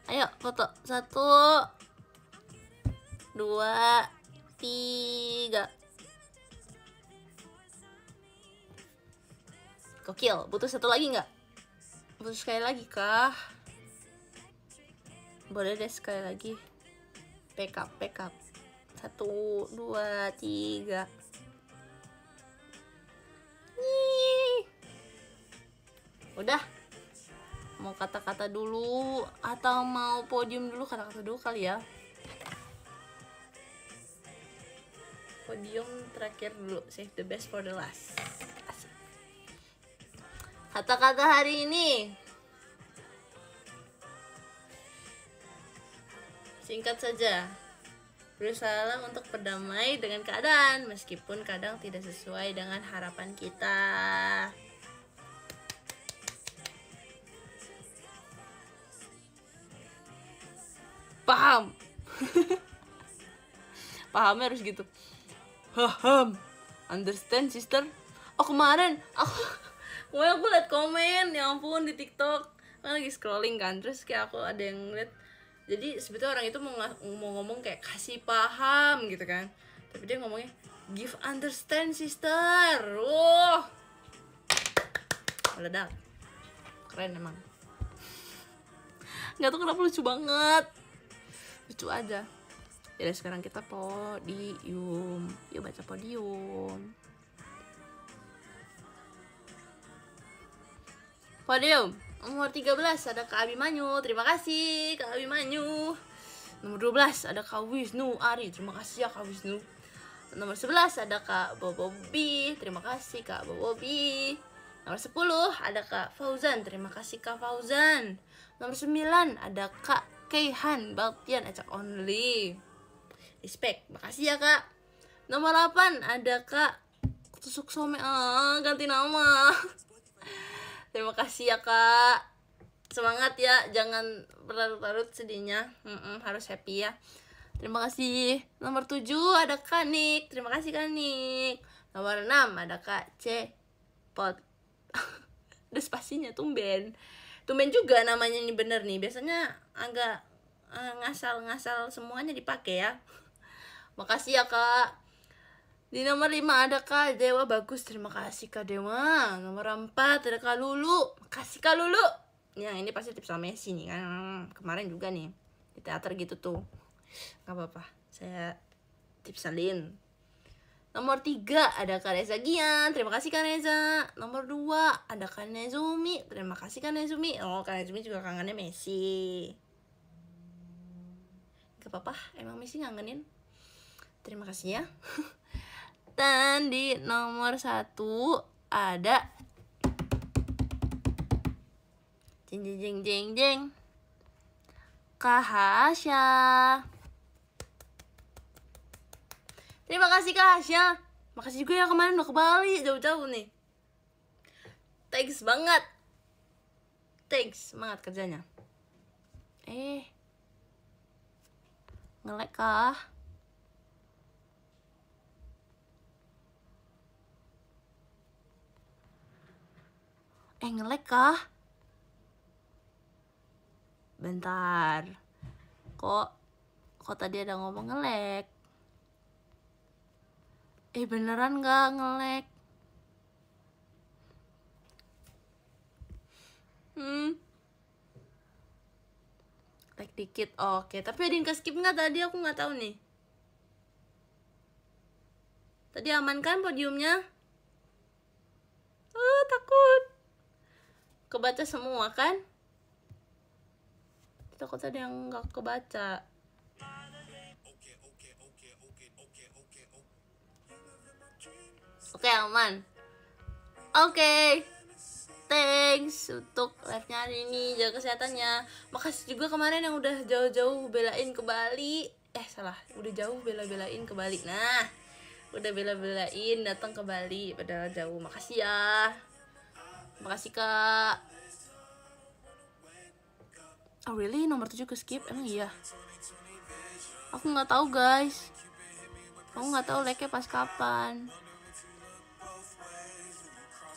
Ayo foto. 1 2 3. Gokil. Butuh satu lagi nggak? Butuh sekali lagi kah? Boleh deh sekali lagi. Pick up. 1 2 3. Udah. Mau kata-kata dulu atau mau podium dulu? Kata-kata dulu kali ya. Podium terakhir dulu. Save the best for the last. Asik. Kata-kata hari ini. Singkat saja. Berusahalah untuk berdamai dengan keadaan meskipun kadang tidak sesuai dengan harapan kita. Paham. Pahamnya harus gitu. Paham. Understand sister? Kemarin aku liat komen, ya ampun, di TikTok. Kan lagi scrolling kan, terus kayak aku ada yang liat. Jadi sebetulnya orang itu mau ngomong kayak kasih paham gitu kan. Tapi dia ngomongnya give understand sister. Meledak. Keren emang. Nggak tahu kenapa lucu banget. Lucu aja. Jadi sekarang kita podium. Yuk baca podium. Podium nomor 13 ada Kak Abimanyu. Terima kasih Kak Abimanyu. Nomor 12 ada Kak Wisnu Ari. Terima kasih ya Kak Wisnu. Nomor 11 ada Kak Bobobi. Terima kasih Kak Bobobi. Nomor 10 ada Kak Fauzan. Terima kasih Kak Fauzan. Nomor 9 ada Kak Keihan Baltian Acak Only. Respect. Makasih ya Kak. Nomor 8 ada Kak tusuk some, ganti nama. Terima kasih ya kak, semangat ya, jangan berlarut-larut sedihnya. Harus happy ya. Terima kasih. Nomor 7 ada Kanik, terima kasih Kanik. Nomor 6 ada Kak C Pot. Ada spasinya, tumben juga namanya ini bener nih, biasanya agak ngasal semuanya dipakai ya. Makasih ya kak. Di nomor 5 ada Kak Dewa, bagus, terima kasih Kak Dewa. Nomor 4 ada Kak Lulu, makasih Kak Lulu. Yang ini pasti tips sama Messi nih kan, kemarin juga nih di teater gitu tuh. Gak apa-apa, saya tips salin. Nomor 3 ada Kak Reza Gian, terima kasih Kak Reza. Nomor 2 ada Kak Nezumi, terima kasih Kak Nezumi. Oh, Kak Nezumi juga kangennya Messi. Gak apa-apa, emang Messi ngangenin. Terima kasih ya. Dan di nomor 1 ada jeng Kak Hasya. Terima kasih Kak Hasya. Makasih juga ya kemarin udah ke Bali, jauh-jauh nih. Thanks banget. Thanks, semangat kerjanya. Nge-lag kah? Nge-lag kah? Bentar. Kok tadi ada ngomong nge-lag? Beneran gak nge-lag? Lag dikit, oke. Tapi ada yang ke-skip nggak tadi? Aku nggak tahu nih. Tadi aman kan podiumnya? Takut. Kebaca semua kan? Takut ada yang nggak kebaca. Oke, aman. Oke. Thanks untuk live-nya hari ini, jaga kesehatannya. Makasih juga kemarin yang udah jauh-jauh belain ke Bali. Udah jauh bela-belain ke Bali. Nah, udah bela-belain datang ke Bali padahal jauh. Makasih ya. Makasih kak. Oh really? Nomor 7 ke skip? Emang iya? Aku nggak tahu guys. Aku nggak tahu like-nya pas kapan.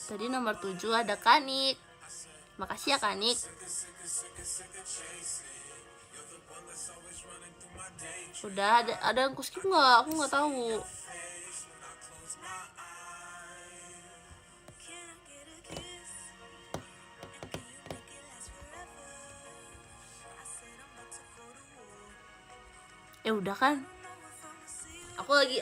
Tadi nomor 7 ada Kanik. Makasih ya Kanik. Udah ada yang skip nggak? Aku nggak tahu. Udah kan? Aku lagi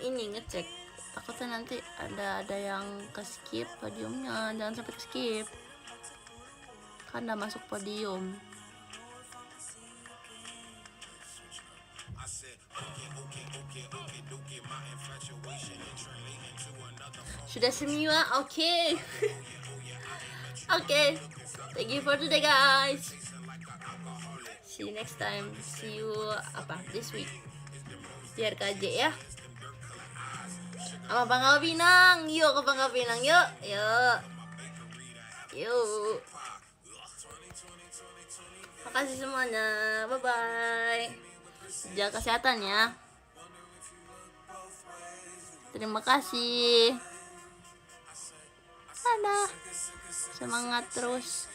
ini ngecek. Takutnya nanti ada yang ke skip podiumnya. Jangan sampai ke skip. Kan udah masuk podium. Sudah semua, oke. Oke. Thank you for today guys. See you next time. See you this week di RKJ ya. Sama Pangkal Pinang. Yuk ke Pangkal Pinang yuk. Yuk. Makasih semuanya. Bye bye. Jaga kesehatan ya. Terima kasih. Dadah. Semangat terus.